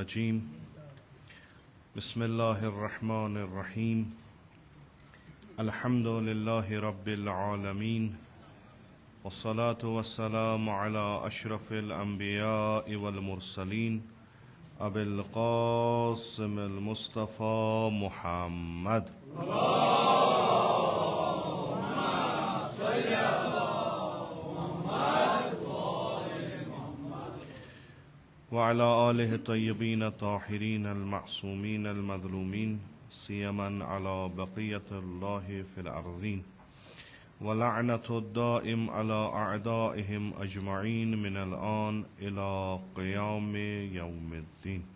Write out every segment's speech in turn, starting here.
الرجيم بسم الله الرحمن الرحيم الحمد لله رب العالمين والصلاة والسلام على أشرف الأنبياء والمرسلين أبي القاسم المصطفى محمد وعلى آله الطيبين الطاهرين المعصومين المظلومين سيما على بقية الله في الأرضين ولعنة الدائم على أعدائهم أجمعين من الآن إلى قيام يوم الدين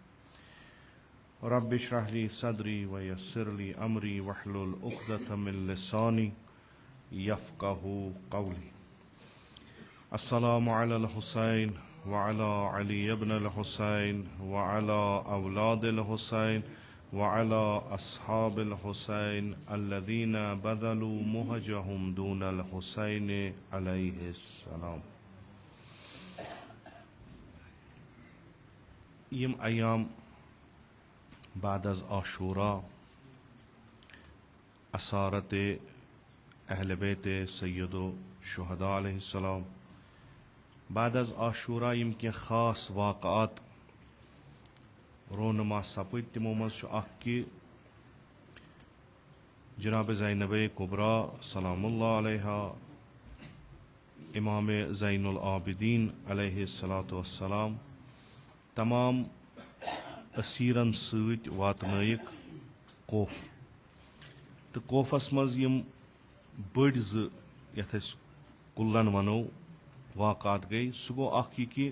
رب اشرح لي صدري ويسر لي أمري واحلل عقدة من لساني يفقه قولي. السلام على الحسين وعلى علي بن الحسين وعلى أولاد الحسين وعلى أصحاب الحسين الذين بذلوا مهجهم دون الحسين عليه السلام. يم أيام بعد از عاشورا أسارت أهل بيت سيد الشهداء عليه السلام بعد از عاشورا يم كي خاص واقعات رونما سپد تمو مز اكي جناب زينب كبرى سلام الله عليها امام زين العابدين عليه الصلاة والسلام تمام اسيرن سۭتۍ واتنٲیِکھ قوف تہٕ قوفس منٛز یِم بٔڑۍ زٕ یتھ أسۍ کُلن ونو واقعات گٔے سُہ گوٚو اکھ یہِ کہِ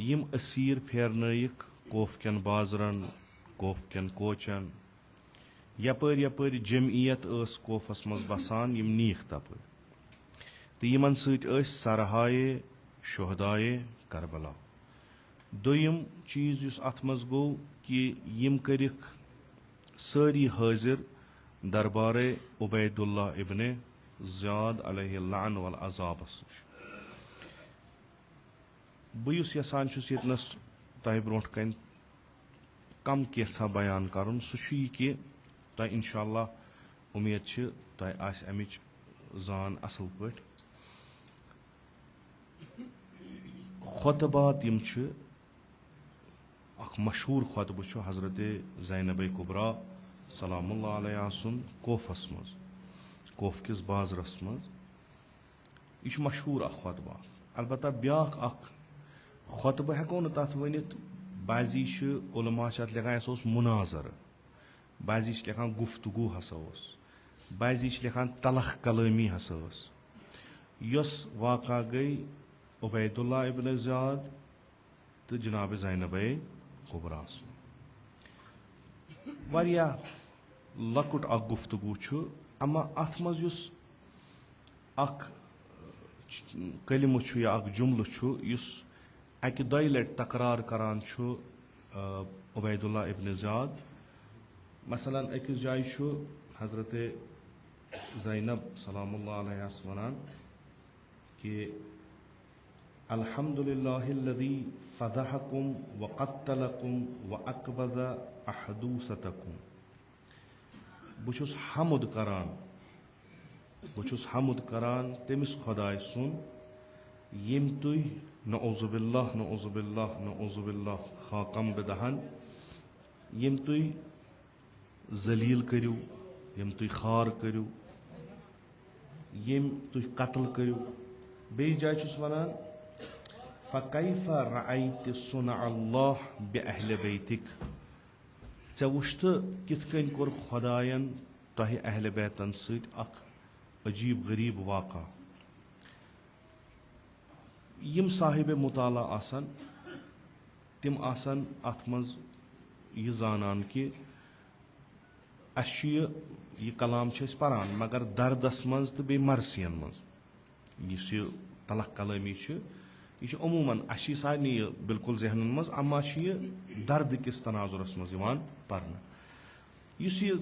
یِم أسیٖر پھیرنٲیِکھ قوف کٮ۪ن بازرن قوف کٮ۪ن کوچن یپٲرۍ یپٲرۍ جمعیت ٲس قوفس منٛز بسان یِم نیٖکھ تپٲرۍ تہٕ یِمن سۭتۍ ٲسۍ سرہایے شہدایے کربلا. دوٚیِم چیٖز یُس اتھ منٛز گوٚو کہِ یِم کٔرِکھ سٲری حٲضِر دربارے عبید اللہ ابن زیاد علیہ اللعن والعذابس نِش. بہٕ یُس یژھان چھُس ییٚتنس تۄہہِ برونٛٹھ کَنۍ کم کینٛژھا بیان کرُن سُہ چھُ یہِ کہِ تۄہہِ انشاء اللہ اُمید چھِ تۄہہِ آسہِ امِچ زان اصل پٲٹھۍ. خۄطبات یِم چھِ اکھ مشہوٗر خۄطبہٕ چھُ حضرت زینب کبرا سلام اللہ علیہ سُنٛد قوفس منٛز قوف کِس بازرس منٛز. یہِ چھُ مشہوٗر اکھ خۄطبہ. البتہ بیاکھ اکھ خۄطبہٕ ہٮ۪کو نہٕ تتھ ؤنِتھ. بعضی چھِ علما چھِ اتھ لیکھان یہِ ہسا اوس مُناظرٕ, بعضی چھِ لیکھان گفتگوٗ ہسا اوس, بعضی چھِ لیکھان تلخ کلٲمی ہسا ٲس. یۄس واقعہ گٔے عبید اللہ ابن زیاد تہٕ جناب زینب کبراہس منٛز. واریاہ لۄکُٹ اکھ گفتگوٗ چھُ, اما اتھ منٛز یُس اکھ کلمہٕ چھُ یا اکھ جملہٕ چھُ یُس اکہِ دۄیہِ لٹہِ تکرار کران چھُ عبید اللہ ابن زیاد. مثلاً أکِس جایہِ چھُ حضرت زینب سلام اللہ علیہس ونان کہِ الحمدللہ الذی فضحکم وقتلکم واقبض احدوثتکم. بہٕ چھُس حمد کران تٔمِس خۄداے سُنٛد ییٚمۍ تُہۍ نعوذ باللہ نعوذ باللہ نعوذ باللہ خاکم بدہن ییٚمۍ تُہۍ ذلیٖل کٔرِو, ییٚمۍ تُہۍ خار کٔرِو, ییٚمۍ تُہۍ قتل کٔرِو. بیٚیِس جایہِ چھُس ونان فکیف رأیتِ صنع اللہ بأہلِ بیتک. ژےٚ وٕچھتہٕ کِتھ کٔنۍ کوٚر خۄداین تۄہہِ اہلِ بیتن سۭتۍ اکھ عجیٖب غریٖب واقعہ. یِم صاحبِ مطالعہ آسن تِم آسن اتھ منٛز یہِ زانان کہِ اسہِ چھُ یہِ کلام چھِ أسۍ پران مگر دردس منٛز تہٕ بیٚیہِ مرثین منٛز. یُس یہِ تلخ کلٲمی چھِ یہِ چھِ عموٗمن اسہِ چھِ سارنٕے یہِ بالکُل ذہنن منٛز, اما چھِ یہِ دردٕ کِس تناظرس منٛز یِوان پرنہٕ. یُس یہِ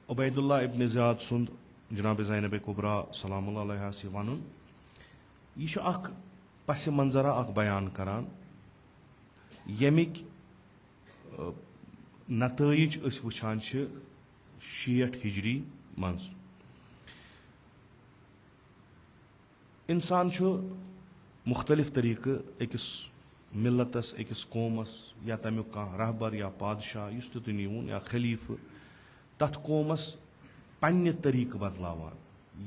عبید اللہ ابن زیاد سُنٛد جناب زینب کبرا سلام اللہ علیہس یہِ ونُن یہِ چھُ اکھ پسِ منظرا اکھ بیان کران yemik नतائज वुचान 60 हिजरी मज इंसान मुख्तलिफ तरीक़ अकिस मिलतस अकिस कौमस या तमिक कह रहबर या पादशाह इस तुन या खलीफ तथ कौमस पन्ने तरीक़ बदलावान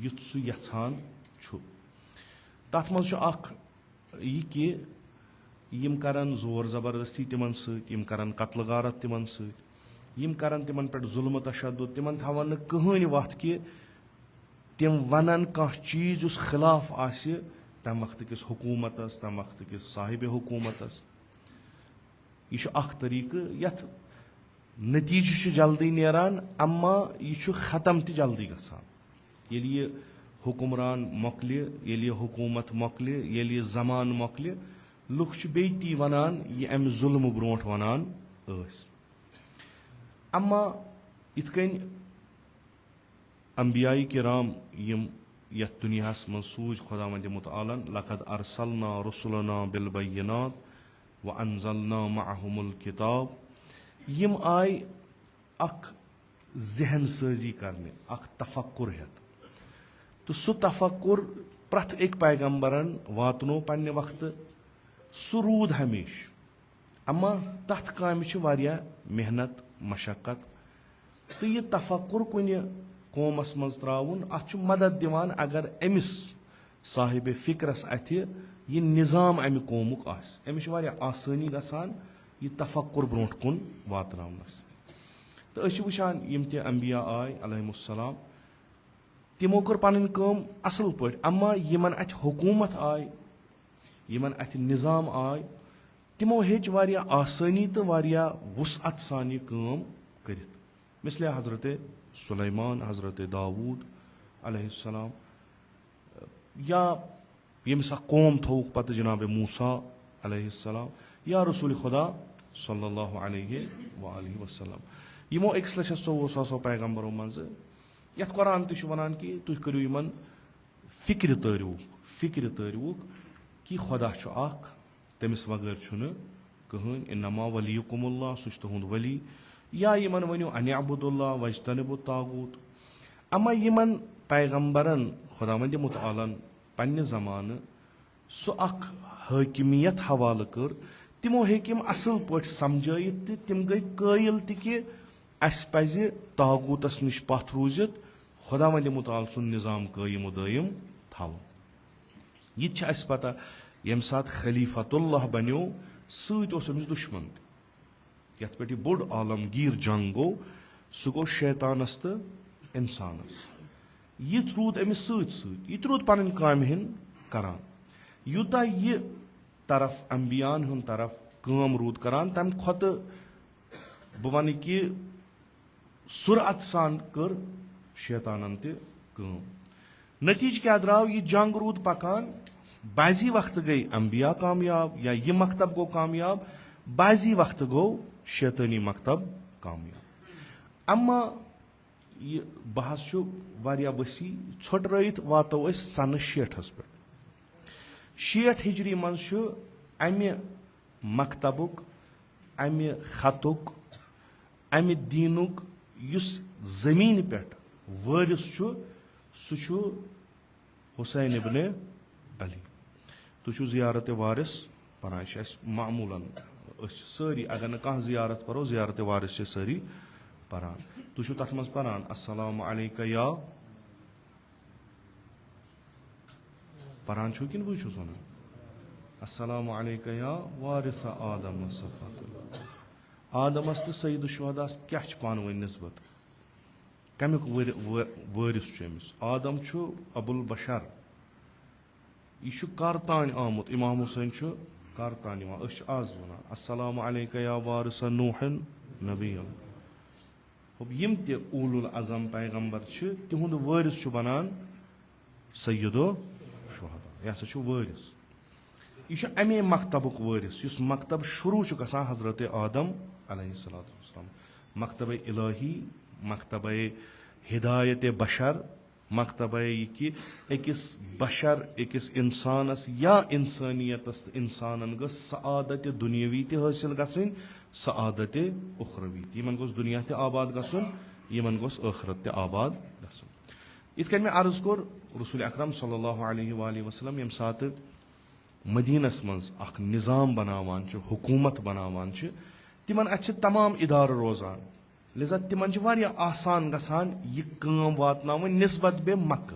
युथ सु यछान तथ मज यह कि यम करन जोर जबरदस्ती तिमन सम करन कत्ल गारत तिमन सम करन तिमन पे जुल्म तशद्दुद तिमन थवन न कहनी वत कि तिम वनन कह चीज उस खिलाफ आसि तम वक्त किस हुकूमतस तम वक्त किस साहिब हुकूमतस यह अख तरीक़ यथ नतीज जल्दी नेरान अम्मा यह ख़त्म त जल्दी गसान ये हुक्मरान मोकल ये हुकूमत मोकल ये जमान मोकल लुख बे ती वनान यह अम जुल्म ब्रोट वनान अम्मा इत कन अम्बियाई किराम यम यथ दुनियास मन सूज खुदावंद मुतआलन लक़द अरसलना रुसुलना बिल बय्यिनात व अनज़लना मअहुमुल किताब यम आय अख जहन साजी करने अख तफक्कुर हेत तो सु तफक्कुर प्रथ एक पैगंबरन वातनो पन्ने वक्त सु रूद हमेश अम्मा तथ काम वारिया मेहनत मशक्कत तो यह तफक्कुर कुन कौमस मज त्राउन अथ मदद दिवान अगर अमिस साहिब फिक्रस अथ यह निज़ाम अमि कौमुक आस अमिस वारिया आसानी गसान यह तफक्कुर ब्रोट कुन वातनावनस तो अस वुचान यम ते अंबिया आय अलैहिमुस्सलाम तिमो कर पन काम असल पट अम्मा यमन अथ हुकूमत आय यमन अथ निज़ाम आय तिमो हेच वारिया आसानी तो वारिया वुसअत सान यह काम करित मिसले हजरत सुलेमान हजरत दाऊद अलैहिस्सलाम या यम सा कौम थोक पत जनाब मूसा अलैहिस्सलाम या रसूल खुदा सल्लल्लाहु अलैहि वसल्लम यमो 1,24,000 पैगंबरों मज यथ कुरान तु वनान कि तुम करू यमन फिक्र तरिवुक कि खुदा अख तमिस वगैर कहन इन्नमा वलियुकुमुल्लाह सह तुंद वली या यमन वनु अनिअबुदुल्लाह वज्तनिबुत तागूत अमा यमन पैगंबरन खुदावंद मुतआलन पन्ने ज़मान सु अख हाकिमियत हवाल कर तिमो हेकिम असल पट समझाइत तिम गई कायल कि अस पज तागूतस निश पथ रूजित खुदावंद मुतआल सुन निज़ाम कायम दायम थवन यह पता यम सात खलीफतुल्लाह बनो समिस दुश्मन यथ पे बोड़ आलमगीर जंग गो सह गो शैतानस तो इंसानस यह रूद अमिस यह रूद पन काम हिन करान यूता यह तरफ अंबियान हुन तरफ काम रूद करान तम खुद बह वन कि सुरअत सान कर शैतानन तम नतीज क्या द्राव यह जंग रूद पकान बाजी वक्त गई अंबिया कामयाब या यह मकतब गो कामयाब बाजी वक्त गो शैतानी मकतब कामयाब अम्मा यह बहस वारिया वसी छोटरत वातो सन 60 पे 60 हिजरी मज अमि मकतबुक अमि खतुक अमि दीनुक युस जमीन पे वारिस सह हुसैन इब्न अली तुम जियारत वारिस परान मामूलन सारी अगर न कह जियारत परो जियारत वारिस सारी परान तुम तथ मज परान अस्सलामु अलैका या परान कि बह वन अस्सलामु अलैका या वारिस आदम आदमस तो सईद शुहदास क्या पान वन निस्बत कमिक वारिस अमिस आदम अबुल बशर यह कर तान आमुत इमाम हुसैन कर तान आज वन अस्सलामु अलैका या वारिस नूहन नबी यम ते उलुल अज़म पैगंबर तिहुंद वारिस बनान सय्यदो शुहदा यह हसा वारिस यह अमे मकतबुक वारिस युस मकतब शुरू गसान हजरत आदम अलैहिस्सलाम मकतब इलाही मकतब हिदायत बशर मकतब यह कि अकिस बशर अकिस इंसानस या इंसानियतस तो इंसानन गस सआदत दुनियावी ते हासिल गसन सआदत उखरवी यमन गोस दुनिया ते आबाद गसुन यमन गोस आखरत ते आबाद गसुन। इत कन मे अर्ज कोर रसूल अकरम सल्लल्लाहु अलैहि वसल्लम यम सात मदीनस मज अख निज़ाम बनावान छ हुकूमत बनावान छ तिमन अच्छे तमाम इदार रोजान लिजा तिमन छ वारिया आसान गसान यह काम वातनावन निस्बत बे मक्क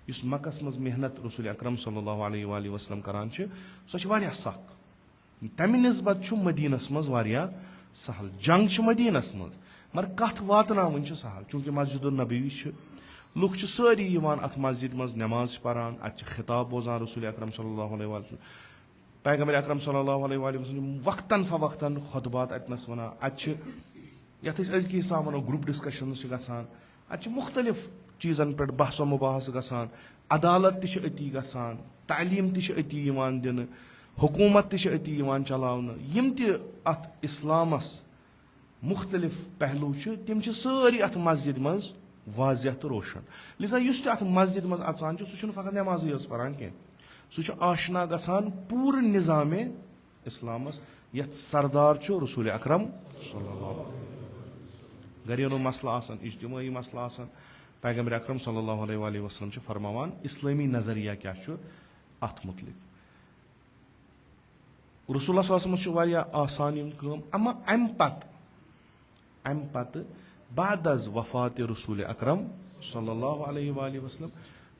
युस मक्कस मज मेहनत रसूल अकरम सल्लल्लाहु अलैहि वसल्लम करान छ सो छ वारिया सख तमि निस्बत छ मदीनस मज वारिया सहल जंग छ मदीनस मज मगर कथ वातनावन छ सहल चूंकि मस्जिद नबवी छ लुक छ सारी यवान अथ मस्जिद मज नमाज परान अत खिताब बोजान रसूल अकरम सल्लल्लाहु अलैहि वसल्लम पैगंबर अकरम सल्लल्लाहु अलैहि वसल्लम वक्तन फवक्तन खुतबात अतनस वना अत यथ अजक हिसाब वनो ग्रुप डिस्कशन गसान अत मुख्तलिफ चीज़न पे बहस मुबाहस गसान अदालत ति अती गसान तालीम ति अती दिन हुकूमत ति अती चलावन यम ति अत इस्लामस मुख्तलिफ पहलू तिम सारी अत मस्जिद मज वाजिह तो रोशन लिजा युस अत मस्जिद मज अचान सह फकत नमाजी परान कह सह आशना गसान पूरे निज़ाम इस्लामस यथ सरदार रसूल अकरम सल्लल्लाहु घरेलू मसला आसान इज्तिमाई मसला आसान पैगंबर अकरम सल्लल्लाहु अलैहि वसल्लम फरमावान इस्लामी नजरिया क्या अत मुतलिक रसूल सल्लल्लाहु आसान यम काम अमा अम पत बाद वफात रसूल अकरम सल्लल्लाहु अलैहि वसल्लम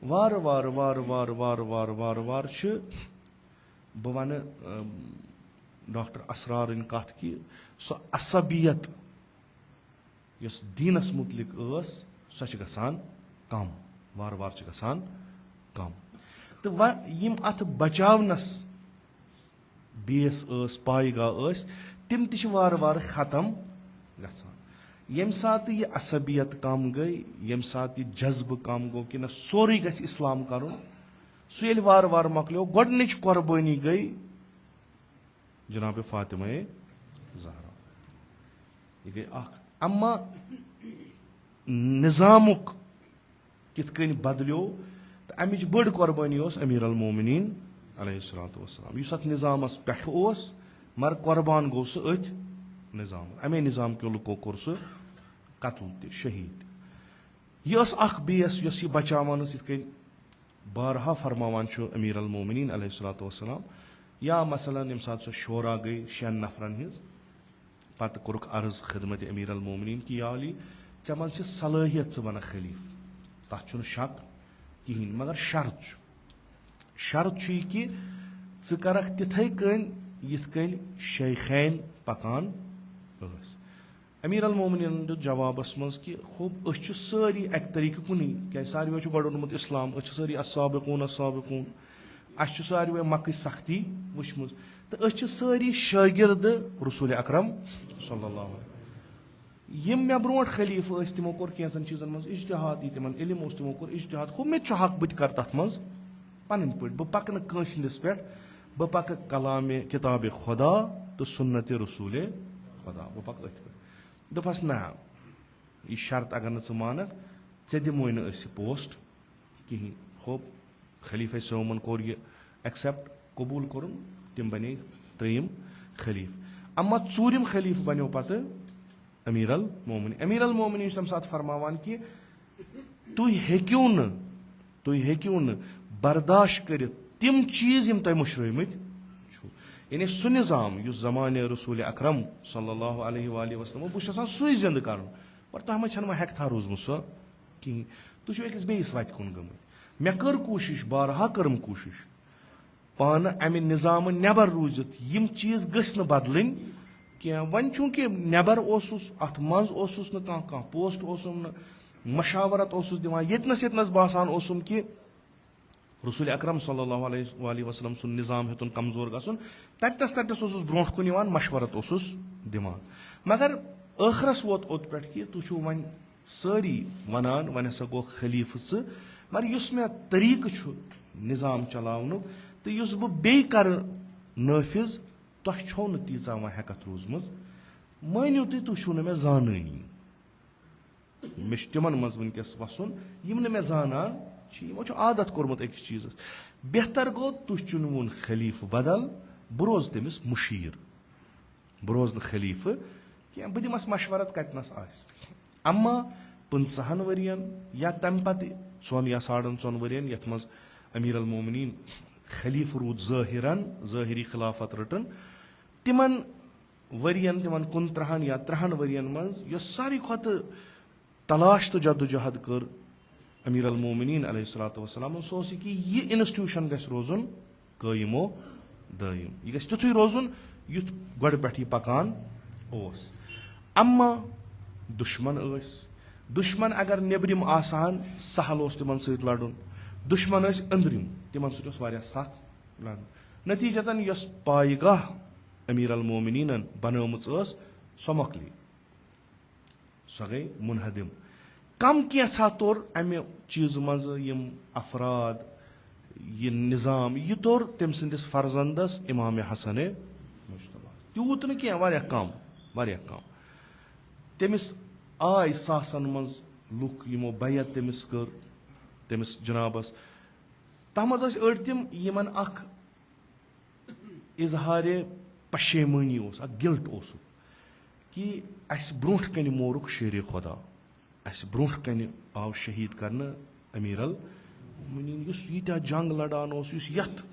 वार वार वार वार वार वार वार वार बह वन डॉक्टर असरार कत कि सो असबियत यस दीनस मुतलिक सह गसान कम वार वार गसान कम तो यम अत बचावनस बेस पायगा तिम ति वार वार खत्म गसान यम सात यह असबियत कम गई यम सात यह जज्ब कम गो कि न सोरे गस इस्लाम कर सह ये वार वार मकलो गोडनिच कुर्बानी गई जनाब फातिमा ज़हरा यह गई अम्मा निज़ामुक कित कन बदलो तो अमिच बड़ कुर्बानी अमीर अल मोमिनीन अलैहिस्सलातु वस्सलाम युस अत निज़ामस पेठ मगर कुर्बान गो सह अथ निज़ाम अमे निज़ाम के लुको कोर सह कत्ल ते शहीद यह बेस यह बचावान इत कन बारहा फरमावान अमीर अल मोमिनीन अलैहिस्सलातु वस्सलाम या मसलन यम सात सह शोरा गई 6 नफरन हिज पत कोरुक अर्ज खिदमत अमीर अल मोमिनीन कि या अली ऐ मन सलाहियत बन खलीफ तथ शक कहें मगर शर्त कि ज़ तिथे कन यिथ कन शेखैन पकान अमीर अल मोमिनीन दित जवाबस मज कि खूब सारी अक तरीक़ कुन क्या सारे गोडोनमुत इस्लाम सारी अस्साबिकून अस सारे मक्क सख्ती वुचम तो सारी शागिर्द रसूल अकरम सल्लल्लाहु अलैहि यम मे ब्रोट खलीफ तमो कोर कैंसन चीजन मज इज्तिहाद तिमन इल्म तमो कोर इज्तिहाद खूब मे हक बह कर तथ मज पन पे बह पक कंसिस पे बह पक कलाम किताब खुदा तो सुन्नत रसूल खुदा बह पक अथ पे दपस ना यह शर्त अगर न मानक ऐ दिमो पोस्ट कहें खूब खलीफ सोमन कोर यह एक्सेप्ट कबूल कोर तम बने 3 खलीफ अम्मा 4 खलीफ बनो पत अमीर अल मोमिनीन तम सात फरमावान कि तुम हेक्यू न बर्दाश्त कर तिम चीज यम तुम मुशरमत यानी सह निज़ाम युस ज़माने रसूल अकरम सल्लल्लाहु अलैहि वसल्लम बह सू जिंद कर पर तुम मज हेकथा रोजम सह कहें तुम अकिस बेस वत कुन गम मे कर कोशिश बारहा करम कोशिश पान अमे निज़ाम नबर रूजित यम चीज गस बदलन क्या वन चूंकि नबर अत मज कह पोस्ट न मशावरत दिवान यतनस बासान कि रसूल अकरम सल्लल्लाहु अलैहि वसल्लम सुन निज़ाम हेतुन कमजोर गसन ततस ब्रोह कुन मशवरत दिवान मगर आखरस वोत ओत पे कि तुम वन सारी वनान वन हसा गो खलीफ मगर युस मे तरीक निज़ाम चलावनुक तो युस बह बे कर नाफिज तुह छो न तीचा वह हेकत रोजम मानियो तुम छो न मे जानी मे तिमन मज वनकस वसन यम मे जानन यमो आदत कोर्मुत अकिस चीज बेहतर गो तुह चुनवन खलीफ बदल बह रोज तमिस मुशीर बह रोज खलीफ क्या बह दिमस मशवरत कतनस अम्मा 50 वरियन या तम पत 4 या 4.5 वरियन यथ मज अमीर अल मोमिनीन खलीफ रूद ज़ाहिरी खिलाफत रटन तिमन वरियन तिमन 29 या 30 वरियन मज यो सारी खुद तलाश तो जद्दोजहद कर अमीर अल मोमिनीन अलैहिस्सलातु वस्सलाम सो कि यह इंस्टीट्यूशन गस रोजन कायमो दायम यह गस तिथुय रोजन युथ गड पे पकान ओस अम्मा दुश्मन अगर नेबरिम आसान सहल ओस तिमन सहित लड़न दुश्मन अंदरिम तिमन सहित सख लड़न नतीजतन यस पायगाह अमीर अल मोमिनीन बनोमुच सो मकली सो गई मुनहदिम कम कैसा तोर अमे चीज मज यम अफराद यह निज़ाम यह तोर तम सिंदिस फर्जंदस इमाम हसन मुश्तबा यूत न कम तमिस आय सासन मज लुक यमो बैत तमिस कर तमिस जनाबस तह मज अड़ तिम यमन अख इजहार पशेमानी गिल्ट ओस कि अस ब्रोह कन मोरुख शेर खुदा अस ब्रोह कन आव शहीद करने अमीर अल मोमिनीन यीत्या जंग लड़ान यथ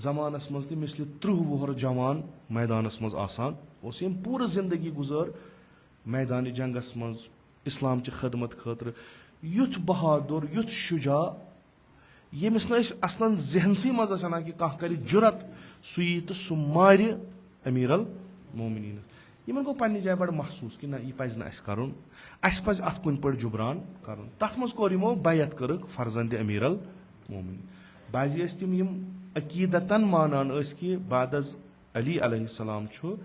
जमानस मज त मिसल 30 वुहर जवान मैदानस मज आसान यम पूरा जिंदगी गुजार मैदान जंगस मज इस्लाम ची खदमत खतर युथ बहादुर युथ शुजा यमिस न असलन जहनसी मज आना कि कह कर जुरत सु यी तो सु मार अमीर अल मोमिनीन यमन गो पन्ने जाय बड़ महसूस कि ना यह पज न करन अस पज अत कुन पे जुबरान करन तथ मज कोर यमो बैत कर फर्जंद अमीर अल मोमिनीन बाजी तिम यम अकीदतन मानान कि बाद अली अलैहिस्सलाम छु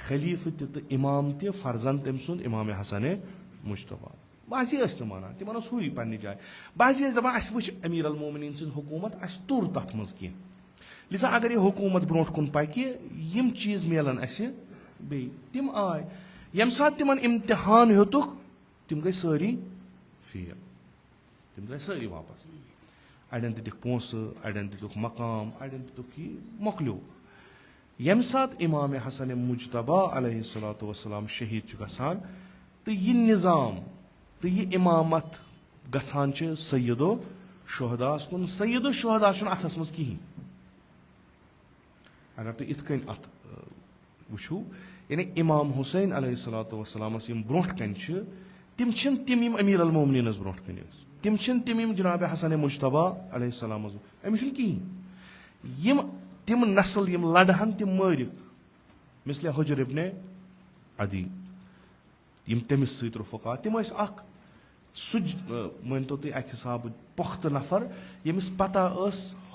खलीफ तो इमाम त फर्जन तम सुन इमाम हसन मुश्तबा बाजी मानान तिमन हुई पन्ने जाय बाजी दपान अस वुच अमीर अल मोमिनीन सिंद हुकूमत अस तुर तथ मज कह लिजा अगर यह हुकूमत ब्रोह कुन पकि यम चीज मिलन अस बे तिम आय यम सात तिमन इम्तिहान हेतुक तिम गई सारी फेल तिम गई सारी वापस अड़न दिख पोस अड़न दिख मकाम अड़न दिख मोकलो यम सात इमाम हसन मुजतबा अलैहिस्सलातु वस्सलाम शहीद गसान तो यह निज़ाम तो यह इमामत गसान सैयदो शुहदास कुन सैयदो शुहदा अथस मज कहीं अगर तुम इत कन अत वुचो यानी इमाम हुसैन अलैहिस्सलातु वस्सलामस यम ब्रोह कन तिम तिम यम अमीर अल मोमिनीनस ब्रोह कन तिम तिम यम जनाब हसन मुजतबा अलैहिस्सलाम अमिस कहीं यम तिम नस्ल यम लड़हन तिम मारिक मिसल हुजर इब्ने अदी यम तमिस सहित रुफका तिम सुज मान तो तुम अक हिसाब पुख्त नफर यमिस पता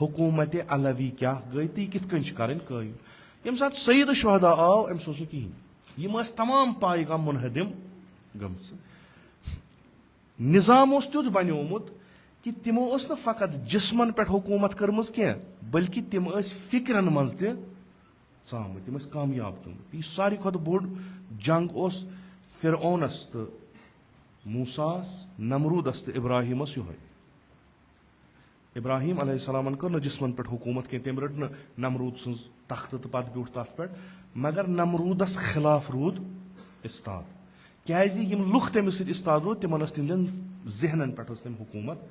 हुकूमत अलवी क्या गई तो कित कन कयम यम सात सईद शुहदा आव अम्स कहीं यम तमाम पायगाम मुनहदिम गम निज़ाम तुथ बनोमुत कि तिमो न फ़कत जिस्मन पे हुकूमत कर्मज कह बल्कि तिम फिक्रन मज तम तिम कामयाब गम सारी खुद बोड़ जंग फिरौनस तो मूसास नमरूदस तो इब्राहिमस यो इब्राहिम अलैहिस्सलाम कर न जिस्मन पे हुकूमत कह तम रट न नमरूद सज तख्त तो पत ब्यूठ तथ पे मगर नमरूदस खिलाफ रूद इस्ताद क्या यम लुख तमिस इस्ताद रूद तिमन तिहन जहनन पे तम हुकूमत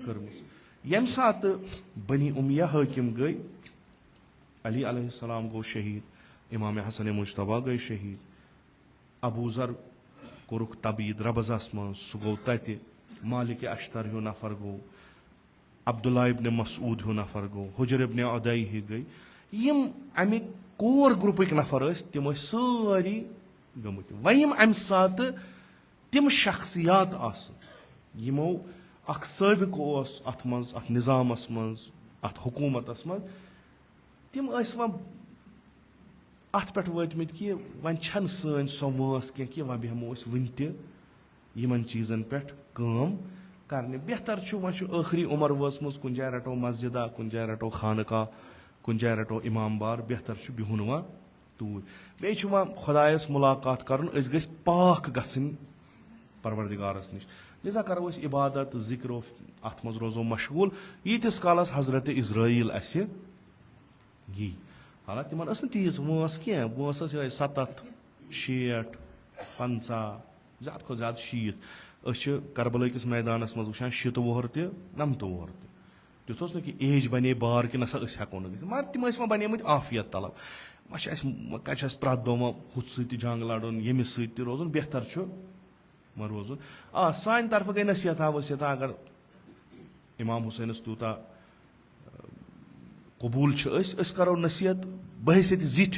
कर्म यम सात बनी उमिया हाकिम गई अली अलैहिस्सलाम गो शहीद इमाम हसन मुजतबा गई शहीद अबू ज़र कोरुख तबीद रबज़स मं सह गो तत मालिक अश्तर हो नफर गो अब्दुल्ला इब्न मसूद हो नफर गो हुजर इब्न अदई ही गई यम अमिक कोर ग्रुपिक नफर तिम सारी गमत वम अम सात तिम शख्सियात यमो अख साबिक अत मज अत निज़ामस मज अत हुकूमतस मज तिम वन अत पे वतमित कि वन छन सन सो वास कह कि वन बेहमो वन तमन चीजन पे काम करने बेहतर वन आखिरी उम्र वसम कुन जाय रटो मस्जिदा कुन जाय रटो खानका कुन जाय रटो इमाम बार बेहतर बिहुन वन तूर बे खुदायस मुलाकात कर पाक गन परवरदिगारस निश लिजा करो इबादत जिक्र अत मज रोजो मशगूल यीतिस कालस हजरत इज़राइल असे यी हालांकि तिमन तीज वस कह वस 70 60 50 ज्यादा खो ज्यादा 60 करबला किस मैदानस मज वुचान 60 वोहर त 90 वोहर तुथ कि एज बने बार कि नसा हेको न मगर तिम बनेमत आफियत तलब कत प्रत दो हुत सत जंग लड़न यमिस सत रोजन बेहतर रोजन सान तरफ गई नसीहता वसीहता अगर इमाम हुसैनस तूता कबूल करो नसीहत बहसियत जिठ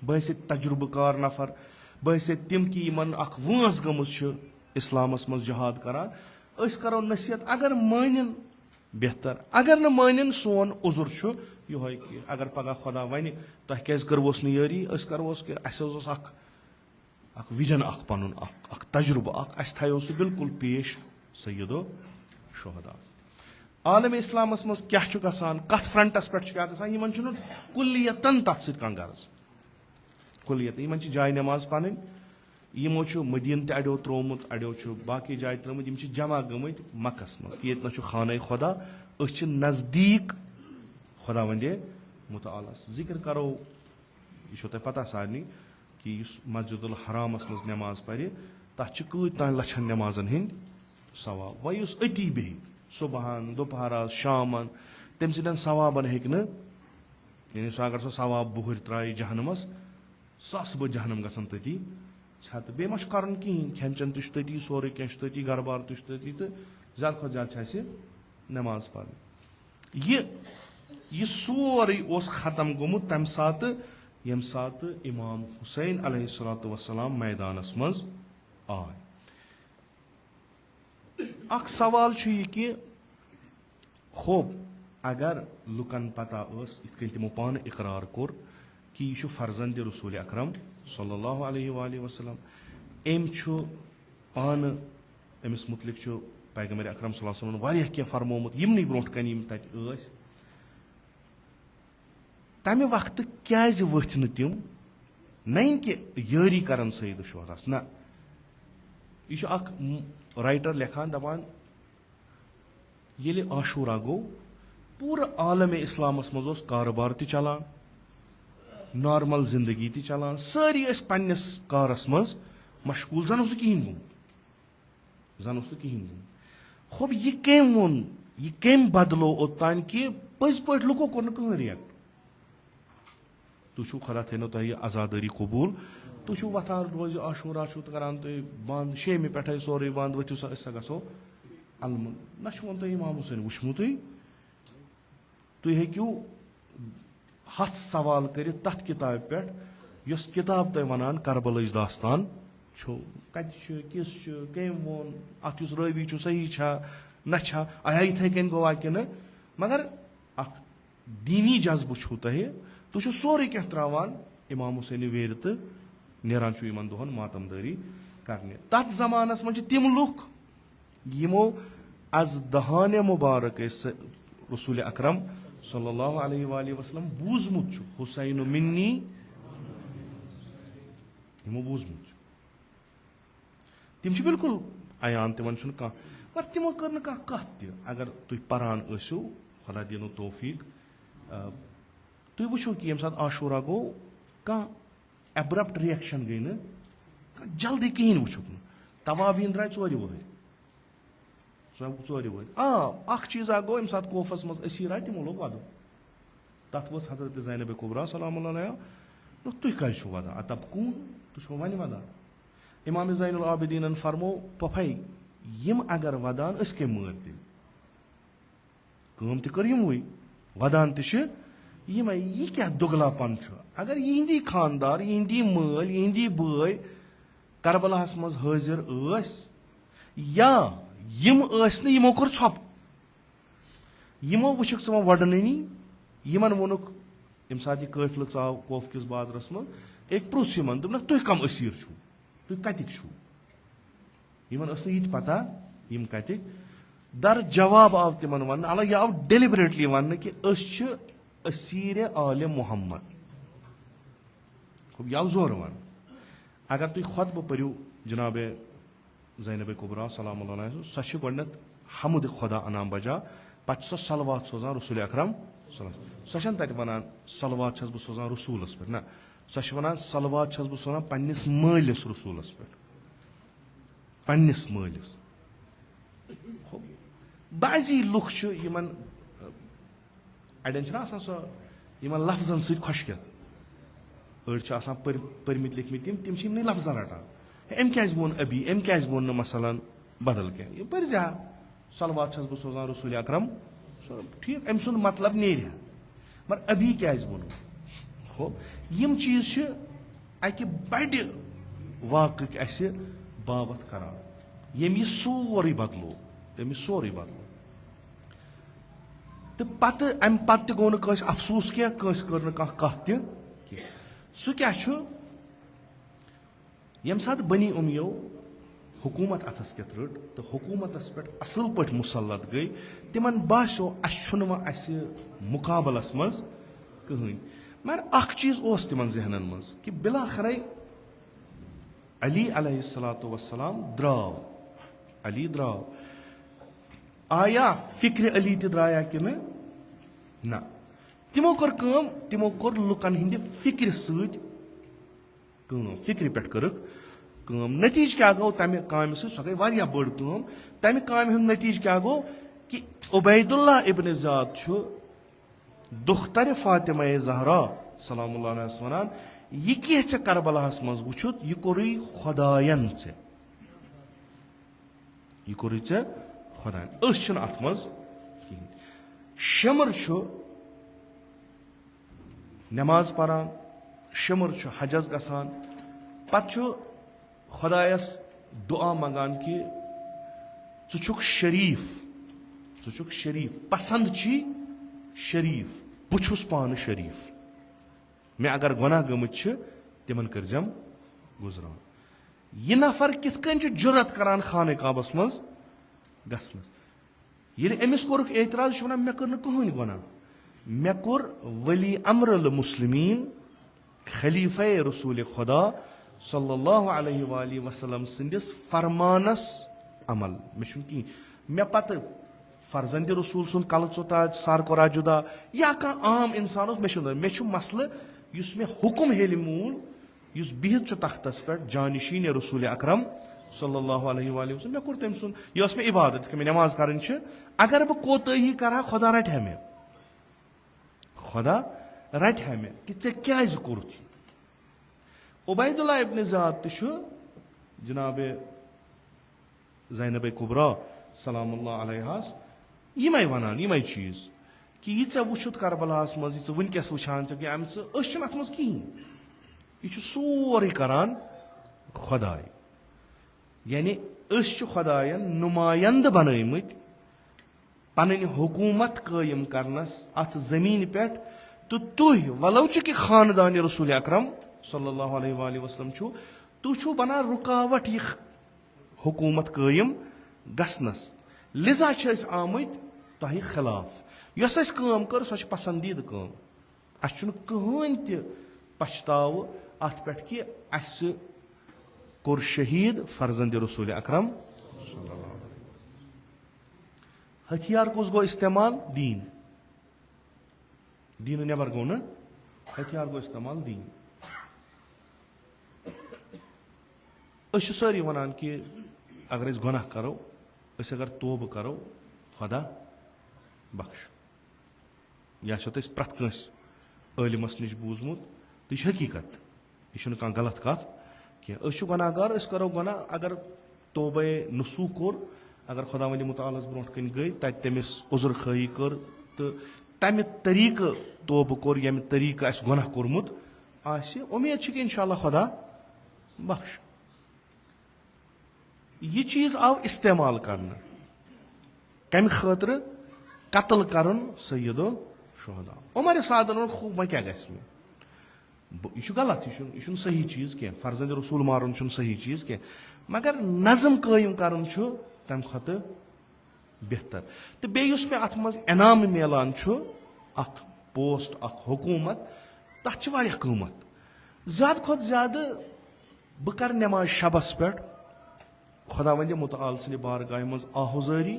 बहसियत तजुर्बकार नफर बहसियत तिम कि वंस गमुस इस्लामस मज जहाद करान करो नसीहत अगर मानन बेहतर अगर न मानन सोन उजुर योहे कि अगर पगह खुदा वन तुह क्या करवोस यारी करोस कि अख विजन पन तजुर्बा थो सह बिल्कुल पेश सैयदो शुहदा आलम इस्लामस मज क्या गसान कत फ्रंटस पे क्या गसान कुल्लियतन तथ सह गर्ज कुल्लियत इन जाय नमाज पन यमो मदीन अड़ो त्रोमुत अड़ो बाकी जाय त्रोमुत जमा गमत मक्कस मज कि ये खाना खुदा नजदीक खुदा वंदे मुतालस जिक्र करो यह तुम पता सारे कि मस्जिदुल हरामस मज नमाज पर तथ कूतान लछन नमाजन हंद सवाब वह अति बे सुबहन दोपहर शामन तम सद सवाबन यानी सह अगर सह सवाब बुहर त्राय जहनमस सस बह जहनम गसन तती छत बे मा कर खेन चन तती सोरे कह तती गर बार तती तो ज्यादा खुद ज्यादा नमाज पर यह सोरे खत्म गोमुत तम सात यम सात इमाम हुसैन अलैहिस्सलातु वस्सलाम मैदानस मज आय अख सवाल यह कि खूब अगर लुकन पता इत तमो पान इकरार कोर कि यह फर्जंद रसूल अकरम सल्लल्लाहु अलैहि वसल्लम एम पान अमिस मुतलिक पैगम्बर अकरम सल्लल्लाहु अलैहि वसल्लम वारियाह कह फरमोमुत यमनी ब्रोट कन यम तत तमि वक्त क्या वथ न तिम नहीं कि यारी करन सईद शुहदास ना यह राइटर लेखान दपान ये आशूरा गो पूरा आलम इस्लामस मज कारोबार त चलान नॉर्मल जिंदगी त चलान सारी पन्नस कारस मज मशगूल जन कहें गोमुत खूब यह कम वोन यह कम बदलो ओतान कि पज पे लुको कोर कहें रिएक्ट तुम खुदा थो तुह आजादारी कबूल तुम वथान रोज आशूरा करान तुम बंद शेमि पे सोरे बंद वथिव सा गो अलम ना वो तुम इमाम हुसैन वुचमुत तुम हेक्यू हथ सवाल कर तथ किताब पे यस किताब तुम वनान करबलच दास्तान कत किस कम वोन अत रवी सही ना आया इथे कन गो कि मगर अख दीनी जज्बु तुम सोरे कह त्रावान इमाम हुसैन वेर तो नेरान इन दोहन मातमदारी करने तथ जमानस मज तिम लुख यमो अज दहान मुबारक रसूल अकरम सल्लल्लाहु अलैहि वसल्लम बूजमुत हुसैन मिन्नी यमो बूजमुत तिम बिल्कुल अयान तिमन कह मगर तिमो कर कत अगर तुम पान खुदा दिन तौफीक तुम वो कि ये सात आशूरा गो कह एब्रप्ट रिएक्शन गई न जल्दी कहें वो तवाबीन द्राय 4 वहर 4 वहर चीज़ा गो ये सात कोफस मज असीर आय तमो लोग वद तथ वो हजरत ज़ैनब कुबरा सलाम तुम कज वदा तब कून तुम वन वदा इमाम ज़ैनुल आबिदीन फरमो पफै यम अगर वदान कम मर दिल कम कर यमवे वदान यह क्या दुगलापन अगर यहंदी खानदार यहंदी मल यहंदी बय करबलाहस मज हाजिर या यम यमो कर छप यमो वुक व वडननी यमन वोनुक यम सात यह काफिल आव कोफ किस बाजरस मज एक प्रुस यमन दोपनक तुम कम असीर छो तुम कतिक छो यमन यह पता यम कतिक दर जवाब आव तिमन वन अल यह आव डेलिबरेटली वन कि असीर आल मोहम्मद खूब यह जोर वन अगर तुम खुतब परू जनाब ज़ैनब कुबरा सलामुल्लाह अलैहा सो छ गोडनेथ हमद खुदा अनाम बजा पत सो सलवात सोजान रसूल अकरम सो छन तत वनान सलवात छस बह सोजान रसूलस पे ना सो वनान सलवात छस बह सोजान पन्निस मालिस रसूलस पे पन्निस मालिस बाजी लुख यमन अड़न आसान सो यमन लफ्जन सत खुशकियत अड़ परमित लिखमित तिम लफ्जन रटान अम क्या वोन अभी अम क्या वोन मसलन बदल क्या यह पर जा सलवात छस बह सोजान रसूल अकरम ठीक अम सुन मतलब नेर मगर अभी क्या वोन हो यम चीज अकि बड़ वाक़ बाबत करान यम यह सोरे बदलो तो पत अम पत गो न अफसूस क्या कर कत सह क्या यम सात बनी उमियो हुकूमत अथस कत रट तो हुकूमतस पे असल पे मुसलत गई तिमन बासो अस मुकाबलस मज कहीं मगर अख चीज तिमन जहनन मज कि बिलाखर अली अलैहिस्सलातु वस्सलाम द्राव आया फिक्र अली ते द्राया कि ना तिमो कोर लुकन हिंद फिक्र फिक्र पे कम नतीज क्या गो तमें काम सह गई वारिया बड़ कम तमें काम नतीज क्या गो कि उबैदुल्लाह इब्न ज़ियाद दुख्तर फातिमा ज़हरा सलामुल्लाह अलैहा वनान यह क्या ऐ करबलाहस मज वुछुत यह कोरुई खुदायन ऐ खुदायन अत मज कहें शमर नमाज परान शमर हजस गसान पत खुदायस दुआ मंगान कि चुक शरीफ पसंद छी शरीफ बुछुस पान शरीफ मे अगर गुनाह गमुत तिमन करजम गुजरान यह नफर कित जुरत करान खान काबस मज गसन ये अमिस कोरुक एतराज वन मे कर कहीं गुनाह मे कोर वली अमरुल मुस्लिमीन खलीफा रसूल खुदा सल्लल्लाहु अलैहि वसल्लम सिंदिस फरमानस अमल मे कहीं मे पत फर्जंद रसूल सुन कल चोटा सर कोरा जुदा या कह आम इंसान मे मसल मे हुकुम हेल मूल बिहित तख्तस पे जानशीन रसूल अकरम सल्लल्लाहु अलैहि वसल्लम मे कोर तम सुन यह मे इबादत कि मे नमाज कर अगर बह कोताही करा खुदा रट मे कि ऐ क्या कोरुत उबैदुल्लाह इब्न ज़ियाद जनाब ज़ैनब कुबरा सलामुल्लाह अलैहा यम वनान यम चीज कि यह वुछुत करबलास मज वनकस वुछान कि अत मज कहीं यह सोरे करान खुदाय यानी खुदायन नुमायंद बनमत पन हुकूमत कायम करनस अत जमीन पे तो तुह वलो कि खानदान रसूल अकरम सल्लल्लाहु अलैहि वसल्लम तुह बना रुकावट यह हुकूमत कायम गसनस लिजा आमत तह खिलाफ यस काम कर सो पसंदीद काम अस कहीं त पछताव अत पे कि अस कोर शहीद फर्जंद रसूल अकरम हथियार कुस गो इस्तेमाल दीन नबर गो न हथियार गो इस्तेमाल दीन सारी वनान कि अगर गुनाह करो अगर तोब करो खुदा बख्श यह प्रत कंस आलिमस नश बूजमुत तो यह हकीकत यह गलत कत क्या गुनाहगार करो गुनाह अगर तोबे नसूह कोर अगर खुदा वंद मुतालस ब्रो कन गई तमिस उजुर खाई कर तो तमि तरीक तोब कोर यम तरीक गुनाह कोरमुत उम्मीद कि इंशाअल्लाह खुदा बख्श यह चीज आव इस्तेमाल करना कम खातर कत्ल करन सैयदो शुहदा उमर सादन खूब वह क्या गस मे यह गलत यह सही चीज क्या फर्जंद रसूल मारन सही चीज क्या मगर नज़म कायम करन तम खत बेहतर तो बेस मे अत मज इनाम मिलान पोस्ट हुकूमत तथ कीमत ज्यादा खुद ज्यादा बह कर नमाज शबस पे खुदा वंदे मुतआल सन्दि बारगाह मज आहुजारी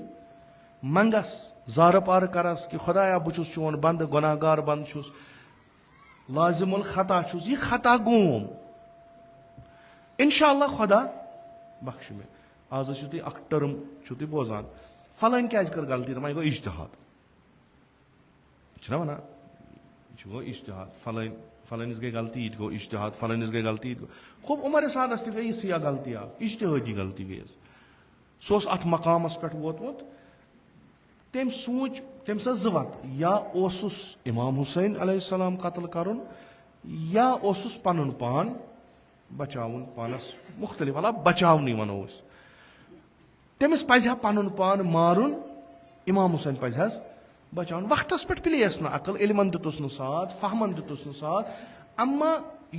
मंगस जार पार करस कि खुदाया बह छुस चोन बंद गुनाहगार बंद छुस लाजिमुल खता छुस यह खता गोम इंशाअल्लाह खुदा बख्श मे आज तुम अख टर्म तुम बोजान फलान क्या कर गलती दपान गो इज्तिहाद वन गो इज्तिहाद फलानिस गई गलती ये गो इज्तिहाद फलानिस गई गलती गो खूब उमर सादस तह गई सिया गलती इज्तिहादी गलती गई सह अत मकामस पे वोतमुत तम सोच तम वत या इमाम हुसैन अलैहिस्सलाम कत्ल करुन या पन पान बचावन पानस मुख्तलिफ अला बचावनी वनो तमिस पजहा पन पान मारुन इमाम हुसैन पजहस बचावन वक्तस पे प्लेस ना अकल इल्मन दितुस न साथ फहमन दितुस न साथ अम्मा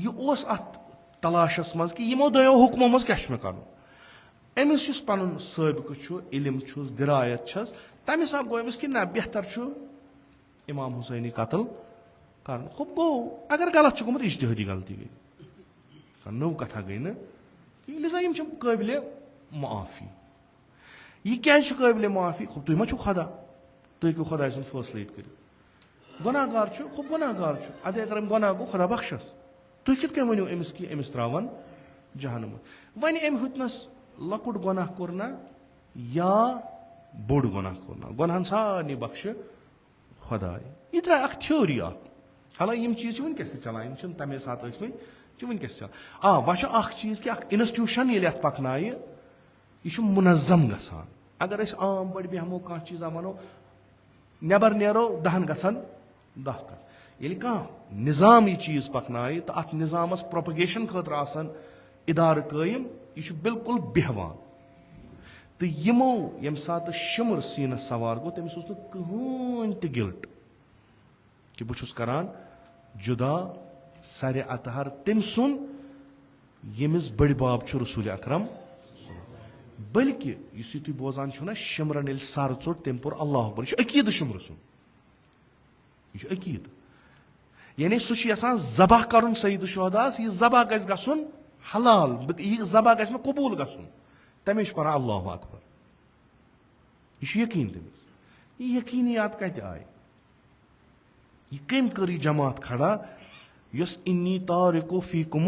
यह अत तलाशस मज कि यमो दो हुक्मों मज क्या मे कर अमिस पन सबक इल्म दिरायत छस तम हिसाब गो अमिस कि ना बेहतर इमाम हुसैनी कत्ल कर खूब गो अगर गलत गोमुत इज्तिहादी गलती गई नौ कथा गई ना लिजा यम काबिल माफी यह क्या काबिल माफी खूब तुम मा खुदा तुम हूँ खुदा सुन फैसले कर गुनाहगार खूब गुनाहगार अदे अगर गुनाह गो खुदा बख्शस तुम कित वनो अमिस कि अमिस त्रावन जहनम वन अम हुतनस लकुट गुनाह कोर ना या बोड़ गुनाह कोर ना गुनाहन सारे बख्श खुदा यह द्राय अख थ्योरी हालांकि यम चीज वनकस चलान तमे सात वनकस चल वह चीज कि इंस्टीट्यूशन ये पकन यह मुनज़म गसान अगर आम पा बेहमो कह चीज़ा वनो नबर नेरो 10 गसन 10 कर ये निज़ाम यह चीज पकन तो अत निज़ामस प्रोपगेशन खतर आसान इदार कायम यह बिल्कुल बेहवान तो यमो यम सात शिमर सीनस सवार गो तमिस कहन त गिल्ट कि बहुत करान जुदा सर अतहर तम सुन यमिस बड़ बाब रसूल अकरम बल्कि तुम बोजान ना शिमरन ये सर चोट तम पोर अल्लाह अकबर यह अकीद शिमर सुन यह अकीद यानी सह जबह कर सईद शुहदास यह जबह गन हलाल यह जबह ग कबूल गन तमें पढ़ा अल्लाह अकबर यह यकीन तमिस यह यकीनियात कत आय यह कम कर जमात खड़ा यस इन्नी तारिको फीकुम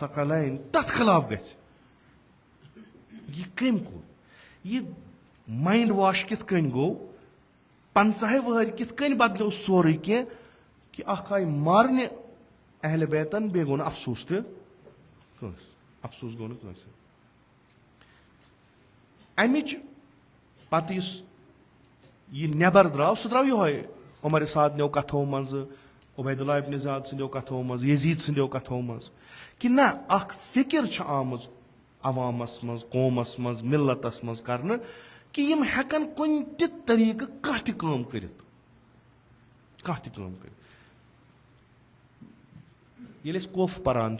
सकलैन तथ खिलाफ ग कम को यह माइंड वाश कित गो 50 वहर कित बदलो सोरे कह कि आय मारने अहल बैतन बे गो अफसूस अफसूस गो नस अमिच पत यह नबर द्राव सह द्राव यह उमर सादनो कथों मज उबैदुल्लाह इब्न ज़ियाद सन्दो कथों मज यजीद सन्दो कथों मज कि ना फिक्र आमज अवामस मज कौमस मज मिलतस मज कर कि यम हेकन कुन त तरीक कह त काम कर ये कोफ परान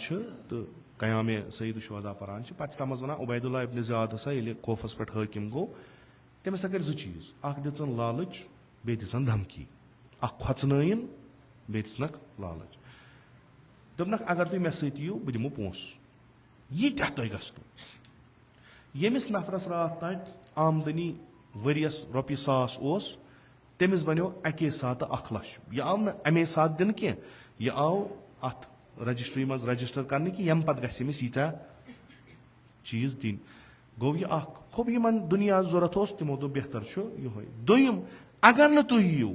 तो कयाम सईद शुहदा परान पे तम वन उबैदुल्लाह इब्न ज़ियाद हसा ये कोफस पे हाकिम गो तमिस कर 2 चीज दिन लालच बे दिन धमकी खोचन बे दिनक लालच दपनक अगर तुम मे सो बह दिमो पोस यीत तुम गो यमिस नफरस रात तट आमदनी वरियस रॉपि 100 तमिस बनो अके सात 1 लाख यह आव न अमे सात दिन कह यह आव अत रजिस्ट्री मज रजिस्टर करने कि यम पत गमिस यीत्या चीज दिन गो यह खूब इन दुनिया जरूरत तमो दो बेहतर ये दोम अगर न तुम यू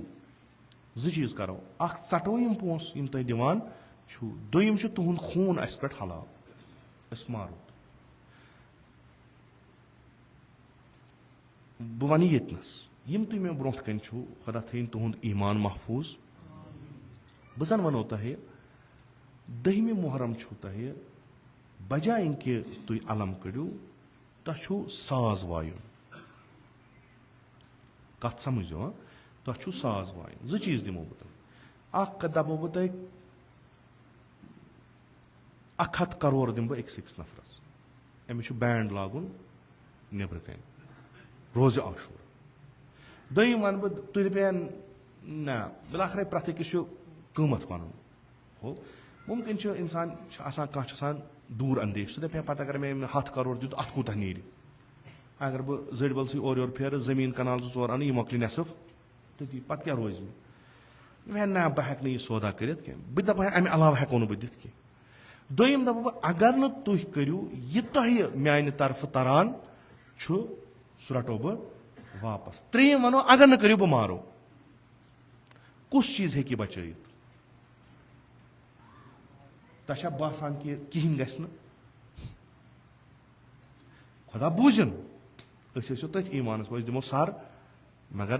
2 चीज करो चटो यम पोस यम तुम दिवान दोम तुहद खून अस पे हलाल अस मारो बह वन यतनस यम तुम मे ब्रोह कन खुदा थन तुहद ईमान महफूज बह जन वनो तह 10 मुहर्रम तह बजाय कि तुम अलम कड़ो तह साज वायुन कत समझो तह साज वायुन 2 चीज दिमो बह दपो बह तुम 100 करोड़ दिम बह अकिस नफरस अमिस बैंड लागुन नबर कन रोज आशूर दोम वन बह तुम रुपया ना बिलाखर प्रत अकिस कीमत पन हो मुमकिन इंसान कह दूर अंदेश सह दपा पत अगर मे 100 करोड़ दुत अत कूत नीर अगर बह जड़ बल और योर फेर जमीन कनाल 2-4 अन यह मकल नेसफ तथी पत क्या रोज मे ना बह हेक यह सौदा कर बह दप अमे अलाव हेको बह दिथ कह दोयम दप बह अगर न तुह करू यह तुह माने तरफ तरान सह रटो बह वापस त्रेयम वनो अगर न करू बह मारो कुछ चीज हेकि बचत तशा बासान कि कहें गि खुदा बूझन तथ ईमानस पे दिमो सर मगर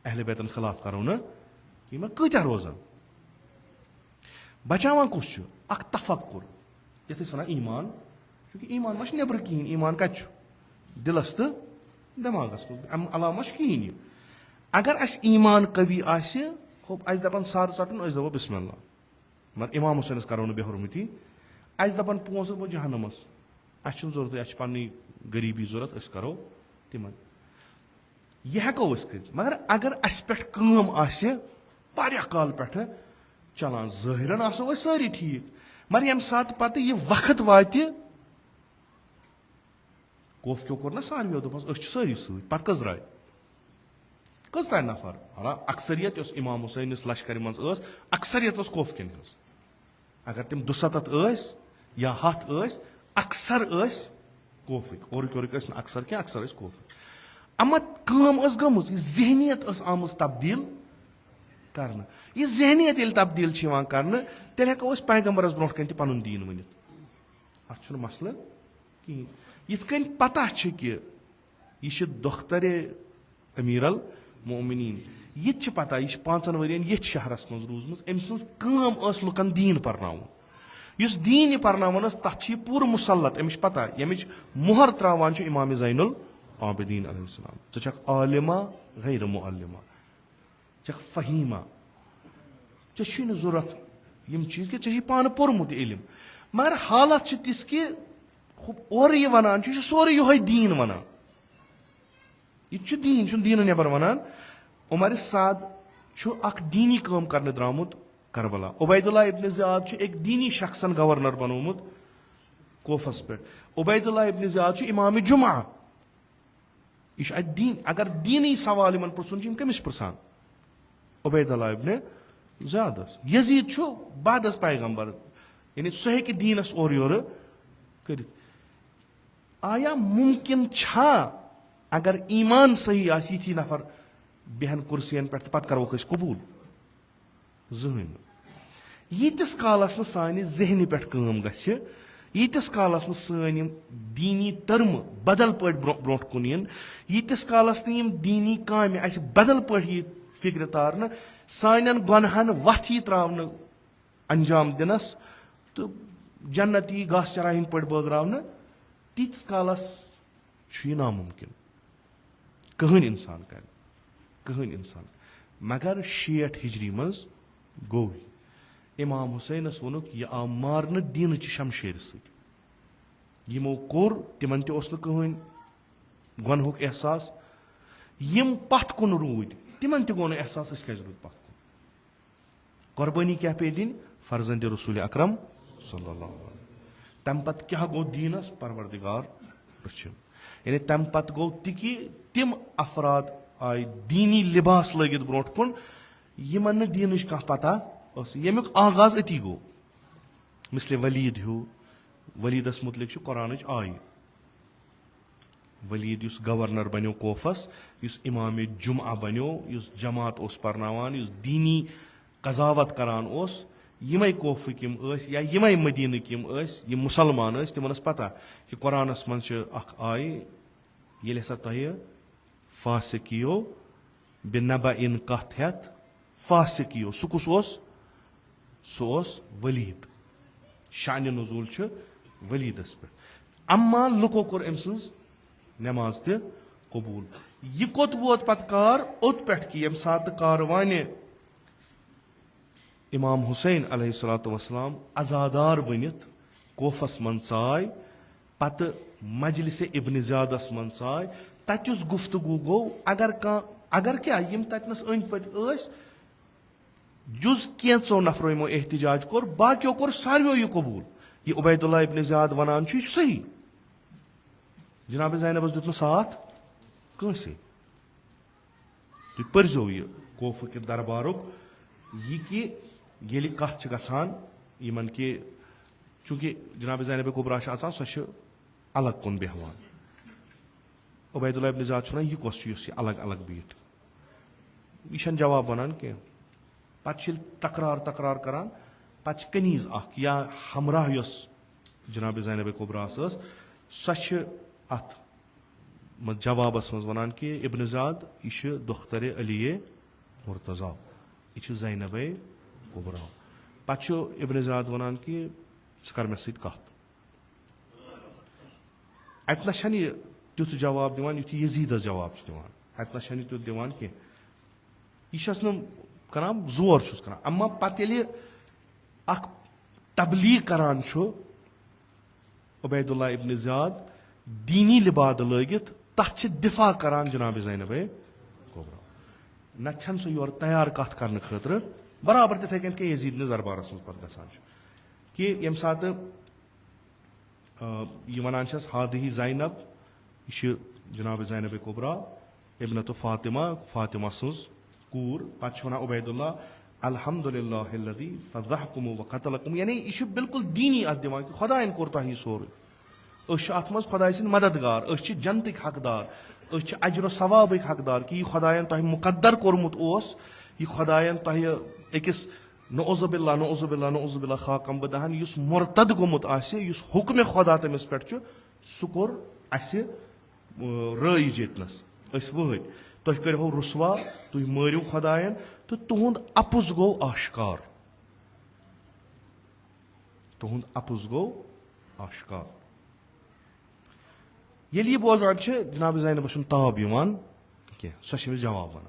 अहल बैतन खिलाफ करो न यह कत्या रोजान बचावान कुछ अख तफक्कुर ये वन ईमान चूंकि ईमान मा नबर कहें ईमान कत दिलस तो दिमागस अम अलाव मा कहें अगर अस ईमान कवी अस दपान सर चटन अस दपो बिस्मिल्लाह मगर इमाम हुसैन करो न बेहरमती अस दपान पोस बो जहनमस अस जरूरत अस पन्नी गरीबी जरूरत अस करो तिमन यह हेको कर मगर अगर अस पे काल पे चलान ज़ाहिरन आसो अस सारी ठीक मगर यम सात पत यह वक्त वात कोफ क्यों कोर ना सारवियों दोपस अस सारी सत पत कस द्राय कस द्राय नफर हाला अक्सरियत इमाम हुसैन लश्कर मज अक्सरियत कोफ कन हज अगर तम 270 या 100 अक्सर कोफिक और अक्सर क्या अक्सर कोफिक अमत कम गम जहनीत आम तब्दील कर यह जहनीत ये तब्दील कर तेल हेको पैगम्बरस ब्रोह कन पुन दीन वन अत मसल कहें यिथ पता कि यह दुख्तर अमीरल मोमिनीन यह पता यह 5 वरियन ये शहरस मज रूजम अम सज लुकन दीन पर्न इस दीन पर्नावान तथ पूर मुसलत अमिश पता यमिच मुहर त्रावान इमाम ज़ैनुल आबिदीन अलैहिस्सलाम च आलिमा गैर मुअल्लिमा च फहीमा चे जरूरत यम चीज कि चे पान पोर्मुत इल्म मगर हालत तिस कि और यह वनान सोरे यो दीन वनान यह दीन दीन नबर वनान उमर साद अख दीनी काम करने द्रामुत करबला उबैदुल्लाह इब्न ज़ियाद एक दीनी शख्सन गवर्नर बनोमुत कोफस पे उबैदुल्लाह इब्न ज़ियाद इमाम जुमा यह दीन अगर दीनी सवाल इन पुन कमिस पुरान उबैदुल्लाह इब्न ज़ियाद यजीद बादस पैगम्बर यानी सह हेकि दीनस और योर कर आया मुमकिन छा अगर ईमान सही यी नफर बेहन कुर्सियन पे पत करोक कबूल जहन यीतिस कालस न सानि जहनी पे काम गीतिस कालस न सन दीनी टर्म बदल पे ब्रो कुन यीतिस कालस न दीनी काम बदल पे फिक्र तारन सान गुनहन वथ यी त्रावन अंजाम दिनस तो जन्नती घास चरा हिंद पे बगरावन तीस कालस यह नामुमकिन कहन इंसान कर कहन इंसान मगर 60 हिजरी मज गो इमाम हुसैनस वोनुक यह आव मारन दीन शमशेर समो कोर तिमन कहन गुनहुक एहसास यम पथ कुन रूद तिमन गो एहसास क्या रूद पथ कुन कुर्बानी क्या पे दिन फर्जंद रसूल अकरम सल्लल्लाहु अलैहि तम पत क्या गो दीनस परवरदिगार रचन यानी तम पत गो कि तिम अफराद आय दीनी लिबास लगित ब्रो कुन यमन दीन कह पता यमुक आगाज अती गो मिसले वलीद हूँ वलीदस मुतलिक कुरान आय वलीद युस गवर्नर बनो कोफस युस इमाम जुमा बनो युस जमात ओस परनावान युस दीनी कजावत करान ओस यमै कोफिक यम या यमै मदीनक यम मुसलमान तिमन पता कि कुरानस मन आय ये हसा तह फासिकियो बिनबा इन कथ हेत फासिकियो सह कुस सह वलीद शान नजूल वलीदस पे अम्मा लुको कोर अम सज नमाज त कबूल यह कोत वोत पत कार ओत पे कि यम सात कार वाने इमाम हुसैन अलैहिस्सलातु वस्सलाम अजादार बनित कोफस मन चाय पत मजलिस इब्न ज़ियादस मन चाय तत गुफ्तगू गो अगर क्या यम ततनस अंद पत जुज कैंचो नफरो यमो एहतजाज कोर बाकियों कोर सारियों यह कबूल यह उबैदुल्लाह इब्न ज़ियाद वनान सही जनाब ज़ैनबस दित साथ कंसे तुम पर्जो यह कोफ के दरबारुक यह कि ये कथ गसान यमन कि चूंकि जनाब ज़ैनब कुबरा सो अलग कुन बेहवान उबैदुल्लाह इब्न ज़ियाद वनान यह कस यह अलग अलग बीठ यह जवाब वनान कह पे तकरार तकरार करान पे कनीज या हमरा जनाब ज़ैनब कुबरा सो अत जवाबस मज वनान कि इब्न ज़ियाद यह दुख्तर अली मुर्तज़ा यह ज़ैनब कुबरा पे इब्न ज़ियाद वनान कि कर मे सत कत अतन तुथ जवाब दिवान युथ यजीदस जवाब दिवान अतन तुथ दिवान कह यह करान जोर करान अम्मा पत तबलीग करान उबैदुल्लाह इब्न ज़ियाद दीनी लिबाद लगित तथ दिफा करान जनाब ज़ैनब कुबरा न सह योर तैयार कत कर खतर बराबर तिथे कन के यजीद दरबारस मज पे गसान कि यम सात वनान हादही ज़ैनब यह जनाब ज़ैनब कुबरा इब्नत फातिमा फातिमा सज कूर पे वनान उबैदुल्लाह अल्हम्दुलिल्लाहिल्लज़ी फ़ज़हकुम व क़तलकुम यानी यह बिल्कुल दीनी अत दिवान कि खुदायन कोर तह सोरे अत मज खुदाय सिंद मददगार जन्नतिक हकदार अजर सवाबिक हकदार कि यह खुदायन तह मुकद्दर कोरमुत यह खुदायन तह अकिस नौज़ुबिल्लाह नौज़ुबिल्लाह नौज़ुबिल्लाह खाकम बदहन युस मुर्तद गोमुत युस हुक्म खुदा तमिस पे सह कोर रईज यतनस वहद तुह करो रुसवा तुह मारियो खुदायन तो तुंद अपुज गो आश्कार तुंद अपुज गो आश्कार ये यह बोजान जनाब ज़ैनब ताब कह सह जवाब वन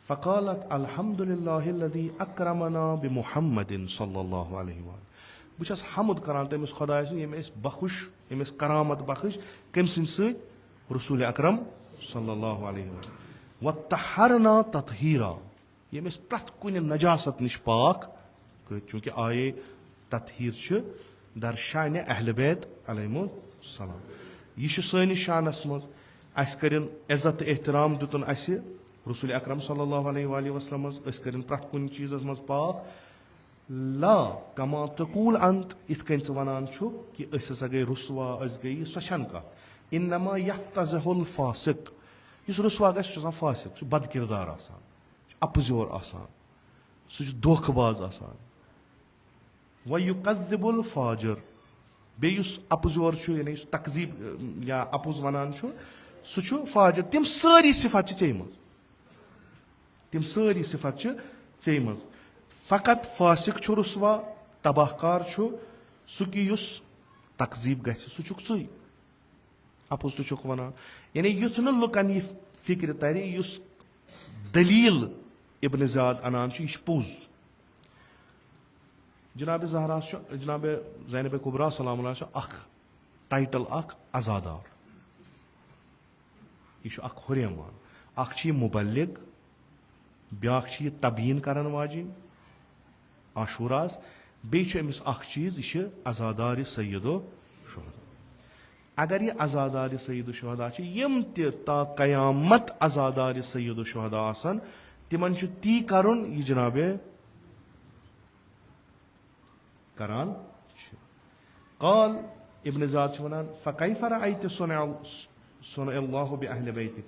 फ़क़ालत अल्हम्दुलिल्लाहिल्लज़ी अक्रमना बिमुहम्मदिन सल्लल्लाहु अलैहि वसल्लम बस हमुद करान तमिस खुदाय यम बखुश यम करामत बख्श कम सद रसूल अकरम सल्लल्लाहु अलैहि वसल्लम व तहरना ततहीरा यम प्रत कुन नजासत निश पाक चूँकि आये ततहीर दर शान अहल बैत अलैहिमुस्सलाम यह सानिस शानस मज अस करिन इज्जत एहतराम दुतन अस रसूल अकरम सल्लल्लाहु अलैहि वसल्लम करिन प्रत कुन चीज़ मज पाक ला कमा तकूल अंत इत कन वनान कि हसा गई रुसवा गई सह कत इन्नमा यफ्तज़हुल फासिक इस रुसवा गह फासिक सह बद किरदार आसान अपजोर आसान सह धोखबाज आसान व युकज़्ज़िबुल फाजिर बेयुस अपजोर यानी तकजीब या अपुज वनान सह फाजिर तिम सारी सिफत चे मज तिम सारी सिफत चे मज फ़कत फासिक रुसवा तबाहकार सह कि तकजीब गह सह अपुज तुक वनान यानी युथ न लुकन यह फिक्र तरी दलील इब्न ज़ियाद अनान यह पोज जनाब ज़हरा जनाब ज़ैनब कुबरा सलाम टाइटल अज़ादार यह हुरैमान यह मुबल्लिग ब्याख यह तबीन करन वाजिन आशूरास बेच अमिस चीज़ यह अज़ादार सैयदो शुहदा अगर यह अज़ादार सैयदो शुहदा यम ता क़यामत अज़ादार सैयदो शुहदा आसन तिमन ती करुन यह जनाब करान क़ाल इब्न ज़ियाद वनान फ़कैफ़ रअयत सुनअल्लाहु बिअहलि बैतिक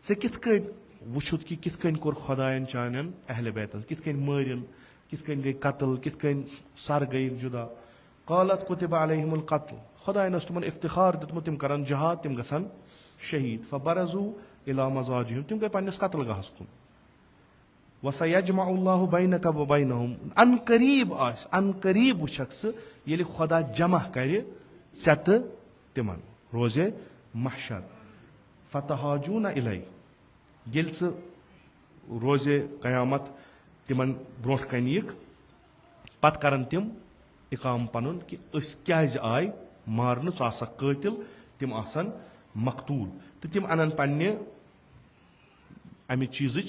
ज़े किथ कन वुछुत कि किथ कन कोर खुदायन चानन अहल बैतन किथ कन मारिन किथ कन गई कत्ल किथ कन सर गई जुदा क़ालत कुतिबा अलैहिमुल क़त्ल खुदायन तुमन इफ्तिखार दितमुत तिम करन जहाद तिम गसन शहीद फ़बरज़ू इला मज़ाजिहिम तिम गई पन्निस कत्ल गहस कुन वसयजमउल्लाहु बैनक व बैनहुम अन करीब वो शख्स ये खुदा जमा करे चत तिमन रोजे महशर फतहाजून इलै ये रोजे कयामत तिमन ब्रोट कन पत करन तिम इकाम पनुन कि क्या आय मारन कातिल तिम आसन मकतूल तो तिम अनन पन्ने अमि चीज़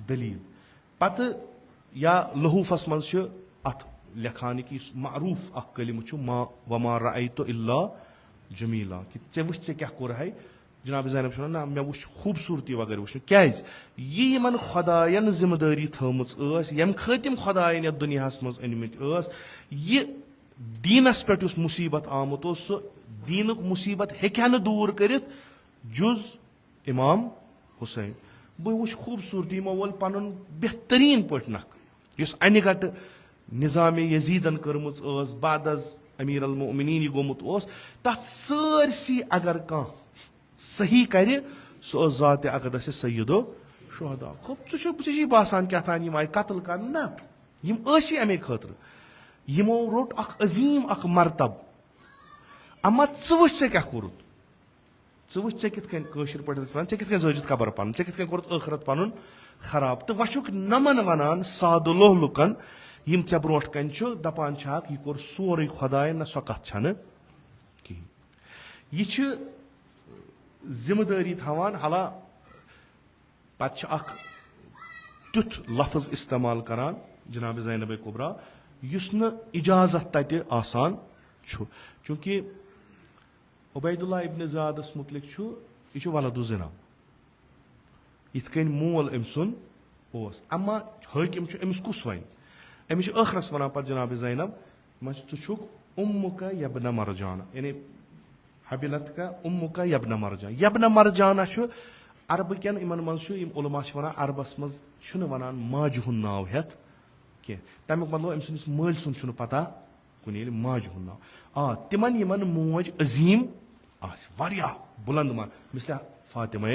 दलील पत या लहूफस मज अत लेखान कि मारूफ कलिम मा वमा रअयतु इल्ला जमीला कि ऐ वुछ ऐ क्या कोर है जनाब ज़ैनब छना ना मे वुछ खूबसूरती वगैरह वुछ क्याज ये यमन खुदायन जिम्मेदारी थमच यम खतिम खुदायन यथ दुनियास मज अनमित ये दीनस पे मुसीबत आमुत सह दीनुक मुसीबत हेक्या न दूर करित जुज इमाम हुसैन बह वुछ खूबसूरती यमो वोल पनुन बेहतरीन पट नख युस अन गट निजाम यजीदन कर्मुच बाद अमीर अल मोमिनीन गोमुत तथ सारसी अगर कह सही कर सह ज़ात अक़दस सय्यदो शुहदा खूब चे बासान क्या तान यम आय कत्ल कर ना यम अमे खतर यमो रोट अख अजीम अख मरतब अमा च क्या कोरुत च कित पे कित जजित कबर पन कित कोरुत आखरत पनुन खराब तो वुक नमन वनान सादुल्लोह लुकन यम ऐ ब्रोट कन दपान यह कोर सोरे खुदायन ना सो कथ छन कहीं यह जिम्मेदारी थवान हाला पत तुथ लफ्ज इस्तेमाल करान जनाब ज़ैनब कुबरा युस न इजाजत तत आसान चूंकि उबैदुल्लाह इब्न ज़ियादस मुतलिक यह वलदु ज़िना यिथ कन मोल अम सुन अमा हाकिम अमिस कुस वन अमिस आखरस वन पे जनाब ज़ैनब ज़ुक उम्मुका यब्न मरजाना यानी हबिलत का उम्मुका यब्न मरजाना यब्न मरजाना अरब कन इन मज उलमा वन अरबस मज वन माज हुंद नाव हेत कह तमुक मतलब अम सस मल सुन पता कुन माज हुंद नाव तिमन यमन मोज अजीम बुलंद मान मिसल फातिमा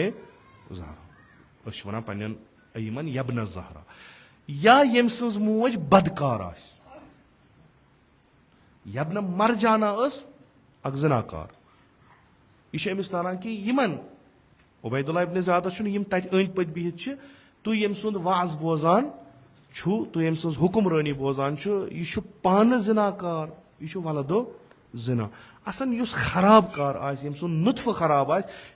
ज़हरा वन पन्न यमन यब्न ज़हरा या यम सज मोज बदकार यब्न मरजाना अख ज़नाकार यह अमिस तारान कि यमन उबैदुल्लाह इब्न ज़ियादस यम तत अंद पत बिहित तु यम सुंद वाज बोजान तु यम सज हुक्मरानी बोजान यह पान ज़नाकार यह वलदो ज़िना असन युस खराब कार यम सुंद नुत्फ खराब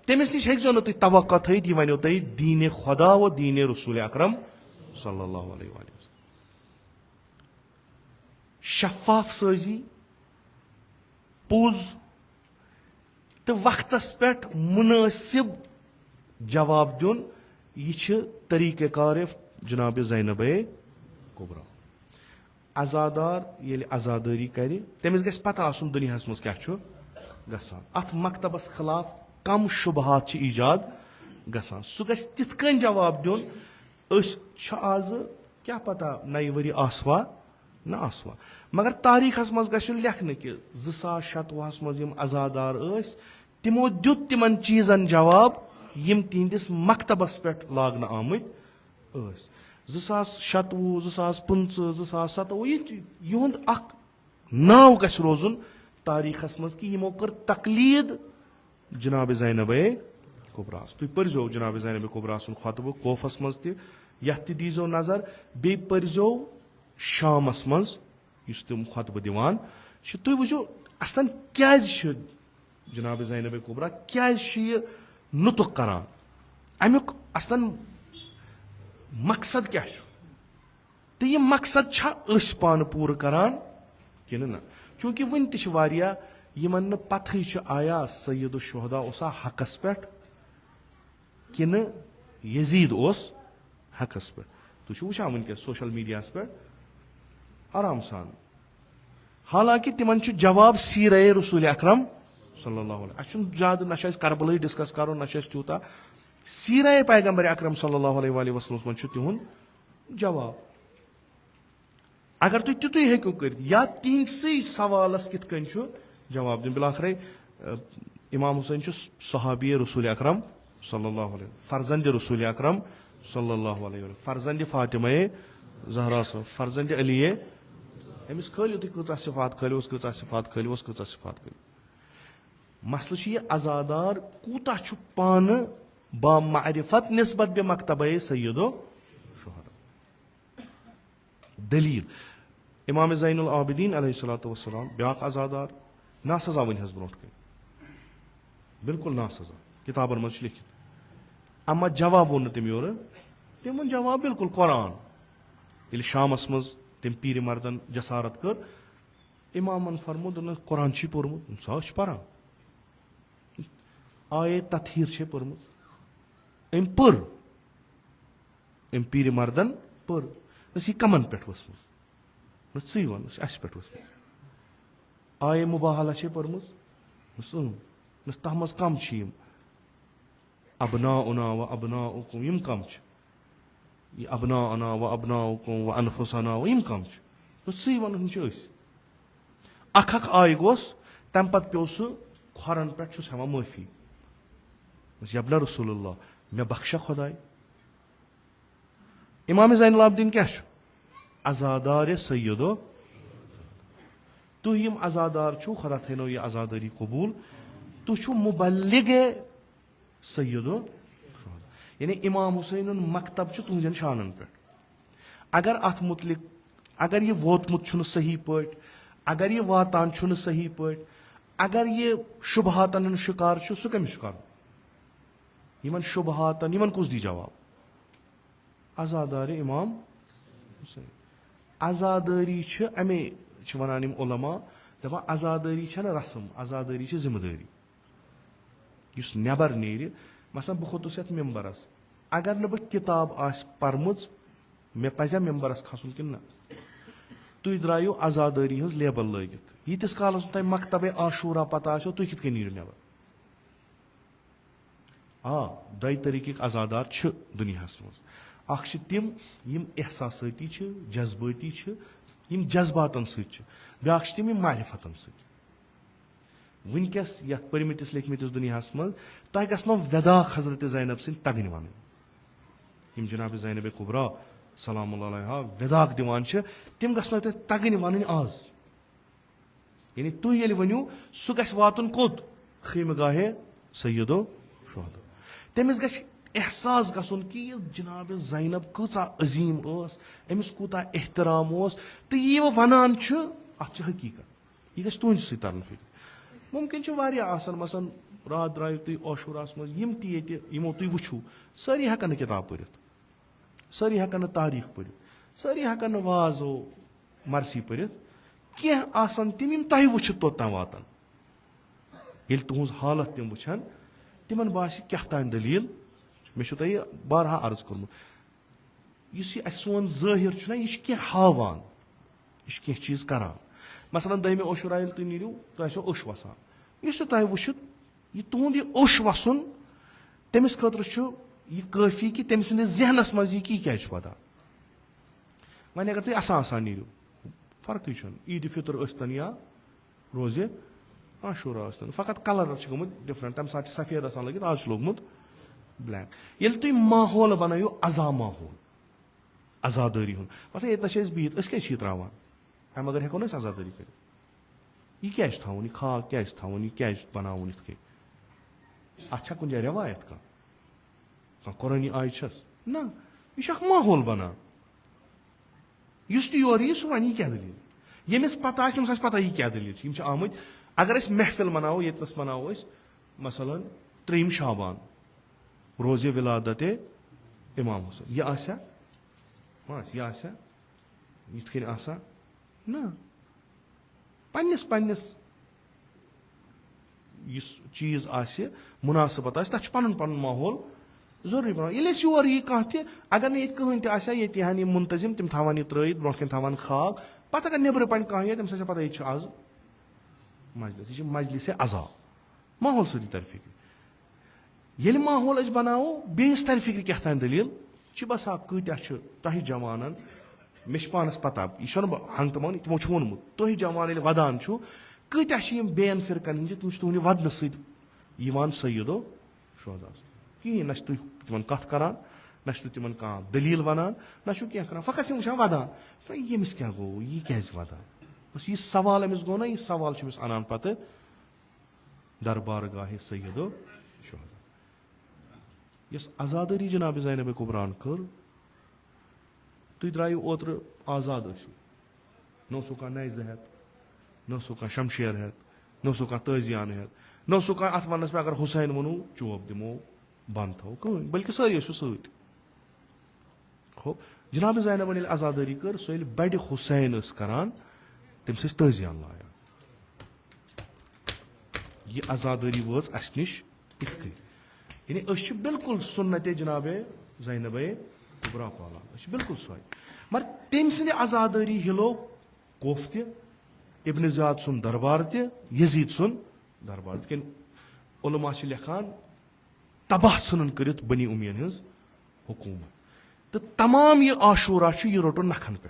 तमिस निश हेक्जो नु तुम तवक्का थयित यह वनो तुम दीन खुदा व दीन रसूल अकरम सल्लल्लाहु अलैहि वसल्लम शफाफ साजी पोज तो वक्तस पे मुनासिब जवाब दुन यह तरीक़े कार जनाब ज़ैनब कुबरा अजादार ये अजादारी कर तमिस गस पता आसुन दुनियास मज क्या गसान अथ मकतबस खिलाफ कम शुबहात ईजाद गसान सह गस तिथ कन जवाब दुन आज क्या पता नई वरी आसवा न आसवा मगर तारीखस मज गस लेखन कि 2027 मज यम अजादार तिमो दुत तिमन चीजन जवाब यम तिहंदिस मकतबस पे लागन आमत 2027 2025 2027 युंद अख नाव गस रोजुन तारीखस मज कि यमो कर तकलीद जनाब ज़ैनब कुबरास तुम पर्जो जनाब ज़ैनब कुबरा सुन खुतब कोफस मज तथ दीजो नजर बे पर्जो शामस मज तुम खुतब दिवान तुम वो असन क्या जनाब ज़ैनब कुबरा क्या नुतुक करान अमुक असन मकसद क्या तो यह मकसद पान पूर करान कि ना चूंकि वन तमन पथ आया सैयद शुहदा उसा हकस पे कि यजीद हकस पे तुम वुचा वनकस सोशल मीडिया पे आराम सान हालांकि तिमन जवाब सीर रसूल अकरम सल्लल्लाहु अलैहि वसल्लम ज्यादा ना करबल डिस्कस करो ना तूता सीर पैगम्बर अकरम सल्लल्लाहु अलैहि वसल्लम मज तिहुंद जवाब अगर तुम तुत हेकु कर या तिहंदसी सवालस कित कन जवाब दिन बिलाखर इमाम हुसैन सहाबी रसूल अकरम सल्लल्लाहु अलैहि फर्जंद रसूल अकरम सल्लल्लाहु अलैहि वसल्लम फर्जंद फातिमा ज़हरा फर्जंद अली अमिस खलियो तुम कचा सिफात खलियोस कचा सिफात खलियोस कचा सिफात खलियो मसल यह अजादार कूता पान बा मारिफत निस्बत बे मकतब सैयदो शुहदा दलील इमाम ज़ैनुल आबिदीन अलैहिस्सलातु वस्सलाम ब्याख अजादार ना सजा वन ब्रोट कन बिल्कुल ना सजा किताबन मज लिखित अमा जवाब वो तम योर तम वो जवाब बिल्कुल कुरान ये शामस मज तम पीर मर्दन जसारत कर इमामन फरमो दोन कुरान पोर्मुत सा पारान आये तथहीर छे पर्मज अम पर अम पीर मर्दन पर यह कमन पे वसम सी वन अस पे वसम आये मुबाहला छे पर्मज तह मज कम अबना उना व अबना उकुम यम कम ये अबना अना व अबना उकुम व अनफुसना व यम कम सी वन अख आय गोस तम पे पे खोरन पे हेवान माफी यबना रसूलुल्लाह मे बख्शा खुदाय इमाम ज़ैनुल आबिदीन क्या अजादार सैयदो तुम यम अजादार छो खुदा थो यह अजादारी कबूल तु मुबल्लिग सैयदो यानी इमाम हुसैन मकतब तुहन शानन पे अगर अत मुतलिक अगर यह वोतमुत सही पे अगर यह वातान सही पे अगर यह शुबहातन शिकार सह कम शिकार यमन शुबहातन यमन कुछ दी जवाब अजादार इमाम हुसैन अजादारी अमे वन उलमा दपान अजादारी रस्म अजादारी जिम्मेदारी इस नबर नेर मसलन बह खोतुस ये मेम्बरस अगर न बह किताब पर्मुज मे पजा मेम्बरस खसन कि तुम द्रायु अजादारी हज लेबल लगित यीतिस कालस तुम मकतब आशूरा पता तुम कित नीर नबर दई तरीक अजादार दुनिया मज तिम यम एहसासती जज्बाती यम जज्बातन सह तिम मारिफतन सह वनकस ये परमितिस लिखमितिस दुनिया मज तह गो वदा हजरत ज़ैनब सिंह तगन वन यम जनाब ज़ैनब कुबरा सलाम वदाक दिवान तिम गो तगन वन आज यानी तुम ये वनु सह गो वातन कोत खीमगाहे सैयदो शुहदो तमिस गो एहसास गसन कि जनाब ज़ैनब कचा अजीम अमिस कूता एहतराम तो यह वनान अत हकीकत यह तुहद सह तरन फिक्र मुमकिन आसन मसन रात द्रायु तुम आशूरास मज यम तमो तुम वुचु सारी हेकन किताब पढ़ित सारी हेकन तारीख पढ़ित सारी हेकन वाजो मरसी पढ़ित कह आसन तम यम तह वुचित तोतान वातन ये तुहज हालत तम वुछन तिमन बास क्या तान दलील मे तह बारहा अर्ज कोर्मुत सोन ज़ाहिर यह कह हावान यह कह चीज करान मसलन दहमे ओशुरा ये तुम नीरू तुम ओश वसान इस तुह वुचित यह तुंद यह ओश वसन तमिस खतर यह काफी कि तम सस जहनस मज यह कि क्या वदान वन अगर तुम असान असान नीरू फर्क ईद फितर स्तन या रोजे आशूरा स्तन फ़कत कलर गोमुत डिफरेंट तम सात सफेद आसान लगित आज लोगमुत ब्लैक ये तुम माहौल बनायो अजा माहौल आजादारी हूं मसलन ये बिहित क्या त्रावान अम अगर हेको आजादारी कर यह क्या थवन यह खाक क्या थवन यह क्या बनावन इत कन अत कुछ रेवायत कह कुरानी आय ना यह माहौल बनान योर यह सह वन क्या दलील यमिस पता तमिस पता यह क्या दलील आमुत अगर महफिल मनावो येतनस मनावो मसलन 3 शाबान रोज़े विलादत इमाम हुसैन यह आसा यह आसा यिथ कन आसा ना पन्निस पन्निस यस चीज आसे मुनासिबत आसे तथ पन पन माहौल जरूरी बना ये योर यी कह अगर ये कहन तहन मुंतजिम तम थवान यह त्रत ब्रो कन थवान खाक पत अगर नबर पन कह तम सा पता यह आज मजलिस यह मजलिस अजा माहौल सदी तर फिक्र ये माहौल बनावो बेस तर फिक्र क्या तान दलील बसा कत्या तह जवान मे पानस पता यह हंग तमो तमो वोनमुत तुह जवान वदान कत्या बेन फिरकन हंद तुम तुहद वदन सैयदो शुहदा कहें ना तुम तिमन कथ करान ना तिमन कह दलील वनान ना क्या करान फ़कत वुचान वदान यमिस क्या गो यह क्या वदान बस यह सवाल अमिस गो ना यह सवाल अनान पत दरबार गाहे सैयदो शुहदा यस आजादारी जनाब ज़ैनब कुबरान कर तुम द्रायु ओत्र आजाद न सो नए जहत न सो शमशेर हेत न सो ताजियान हेत न सो अत वनस पे अगर हुसैन वनो चोप दिमो बंद थो कहीं बल्कि सारी सत जनाब ज़ैनब आजादारी कर सो बड़ हुसैन करान तम ताजियान लायान यह आजादारी वाज अस निश यानी बिल्कुल सुन्नत जनाब ज़ैनब कुबरा पालान बिल्कुल सो मगर तम सद आजादारी हिलो कोफ इब्न ज़ियाद सुन दरबार यजीद सुन दरबार उलमा लिखान तबाह सन कर बनी उमियन हज हुकूमत तो तमाम यह आशूरा यह रोटो नखन पे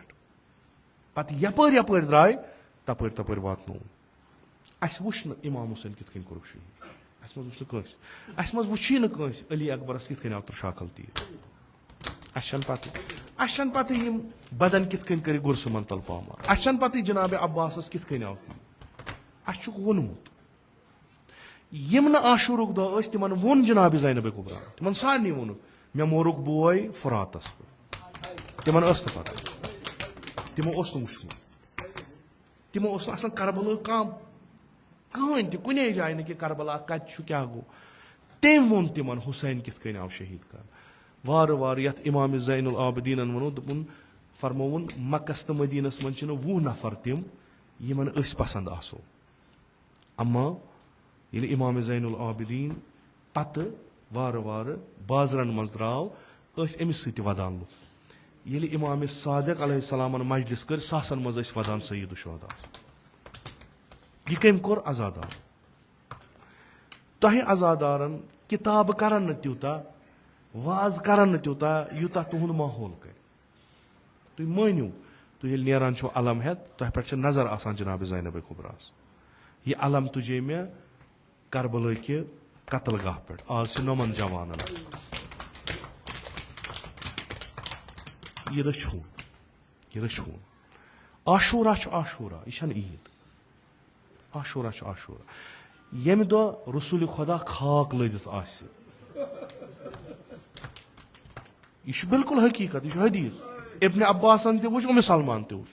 पत यपर यपर द्राय तपर तपर वातनो अस वुच इमाम हुसैन कित कन कोरुक शहीद अस मज वुची नस अली अकबरस कित कन आव तर शाकल तीर अशन पत बदन कित कन कर गुरसुमन तल पामार अशन पत जनाब अब्बास कित कन आव अस वोनमुत यम न आशूरुक दह तिमन वोन जनाब ज़ैनब कुबरा तिमन सारे वोन मे मोरुक बोय फुरातस पे तिमन पता तिमो वुचमुत तिमो करबला कहन कुने जाए न कि करबला कत क्या गो तम वोन तिमन हुसैन कित कन आव शहीद कर वार वार यथ इमाम ज़ैनुल आबिदीन वनो दोपुन फरमोन मक्कस तो मदीनस मन 20 नफर तिम यमन पसंद आसो अम्मा ये इमाम ज़ैनुल आबिदीन पत वार वार बाजरन मज द्राव अमिस सत वदान लुक ये इमाम सादिक अलैहिस्सलामन मजलिस कर सासन मज वदान सईद शुहदा यह कम कोर आजादार तह आजादारन किताब करन न त्यूता वाज करन न त्यूता यूता तुहुंद माहौल कर तुम मानिव तु ये नेरान छो अलम हेत तह पे नजर आसान जनाब ज़ैनब कुबरास यह अलम तुझे मे करबला के कत्ल गाह पे आज नमन जवान यह रछून आशूरा आशूरा यह ईद आशूरा आशूरा यम दह रसूल खुदा खाक लदित यह बिल्कुल हकीकत यह हदीस इब्न अब्बासन तुच उम्मे सलमान तुच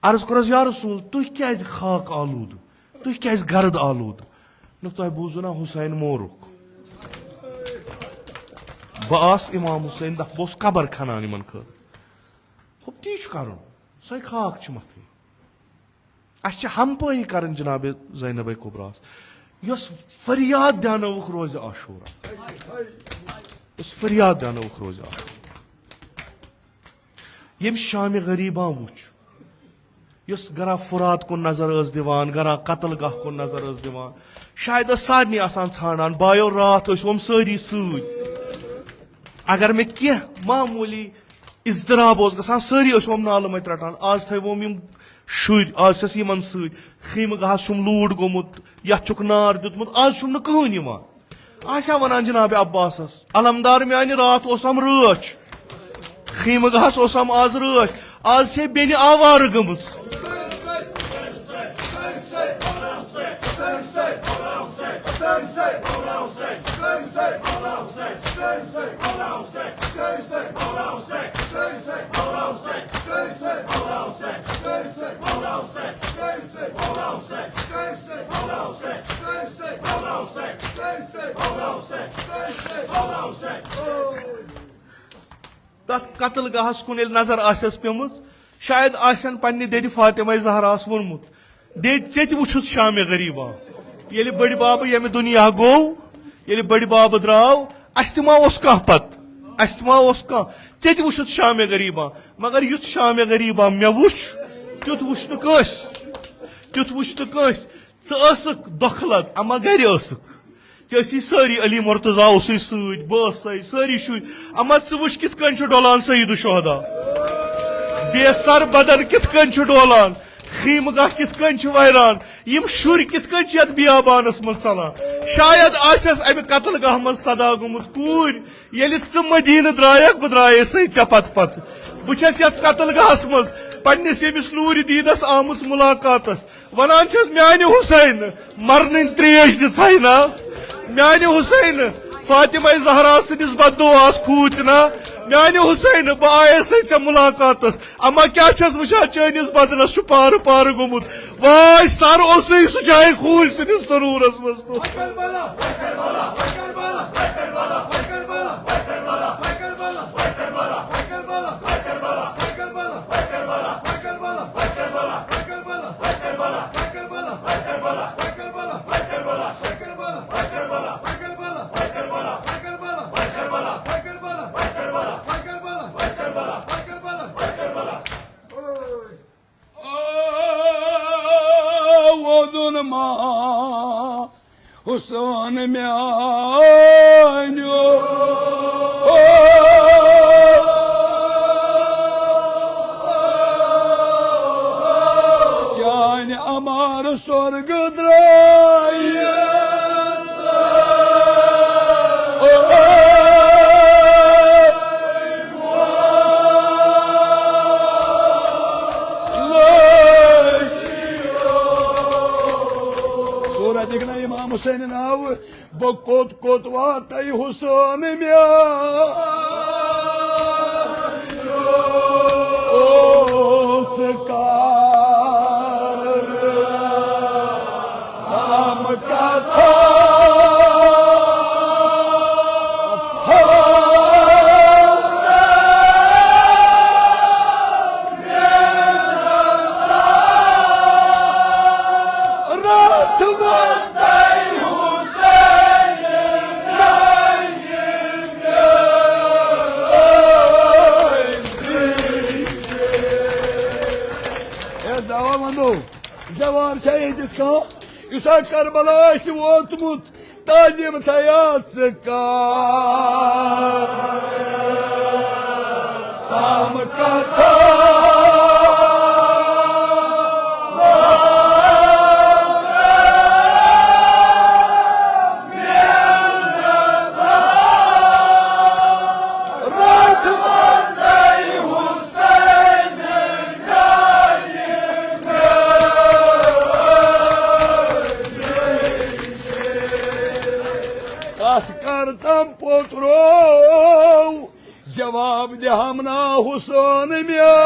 अर्ज करस या रसूल तुह क्या खाक आलूद तुह क्या गर्द आलूद न तुह बूजू ना हुसैन मोरुक बस इमाम हुसैन दफ बस कबर खनान इन खर हम ती कर सो खाक मथे अस हमपही कर जनाब ज़ैनब कुबरास यस फरियाद दियानवुक रोज आशूरा यस फरियाद दियानवुक रोज आशूरा यम शाम गरीबा वुच यस गरा फुरात कुन नजर दिवान गरा कत्ल गाह कुन नजर दिवान शायद सारे आसान छानान बायो रात वम सारी अगर मे कह मामूली इजतराब गसान सारी वम नाल मत रटान आज थवम शुर आज यमन सीम गहस लूट गोमुत यह नार दुतमुत आज कहन आशा वनान जनाब अब्बास अलमदार म्यान रात ओसम रच खीम गहस ओसम आज रच आज से बेन आवार गमुत तथ कत्ल गहस कुन नजर आसस पेमुत शायद आसन पन्ने दे फातिमा ज़हरास वोनमुत दे चेत वुछुत शाम गरीबा ये बड़ बाब यम दुनिया गो ये बड़ बाब द्राव अस्तमा कह पत अस्तमा कह चेत वुछुत शाम गरीबा मगर युथ शाम गरीबा मे वुछ तुथ वुछ नस तुथ वुछ नस क दखलत अमा गर ची सारी अली मुर्तजा बस सारी शुर अमा वुछ कित डोलान सईद शुहदा बेसर बदन कित डोलान खीम गाह कित वैरान यम शुर कित बियाबानस मज चलान शायद आसस अमि कत्ल गाह मज सदा गुमुत कूर ये मदीन द्रायक बह द्राये सा पत पत बस ये कत्ल गाहस मज पन्निस यमिस नूर दीदस आमुस मुलाकातस वनान म्यान हुसैन मरन त्रेश दिना म्यान हुसैन फातिमा ज़हरा सदिस बदुआस खूचना म्यान हुसैन बह आयस ऐ मुलाकातस अमा क्या वुचा चनिस बदनस पार पार गोमुत वाय सर ओस सुजाए खूल सदिस तरूरस मज Husan mianyo Can amar sorgudraya देखना इमाम हुसैन नाव बकोत कोतवातई हुसैन मिया ओ सकार नाम का था Zavar şehit ka, Yusuf Karbala Şivotmut, Tacim Tayat Sıkar, Tam Kata. Kartam potro cevap de hamna Husayn'im ya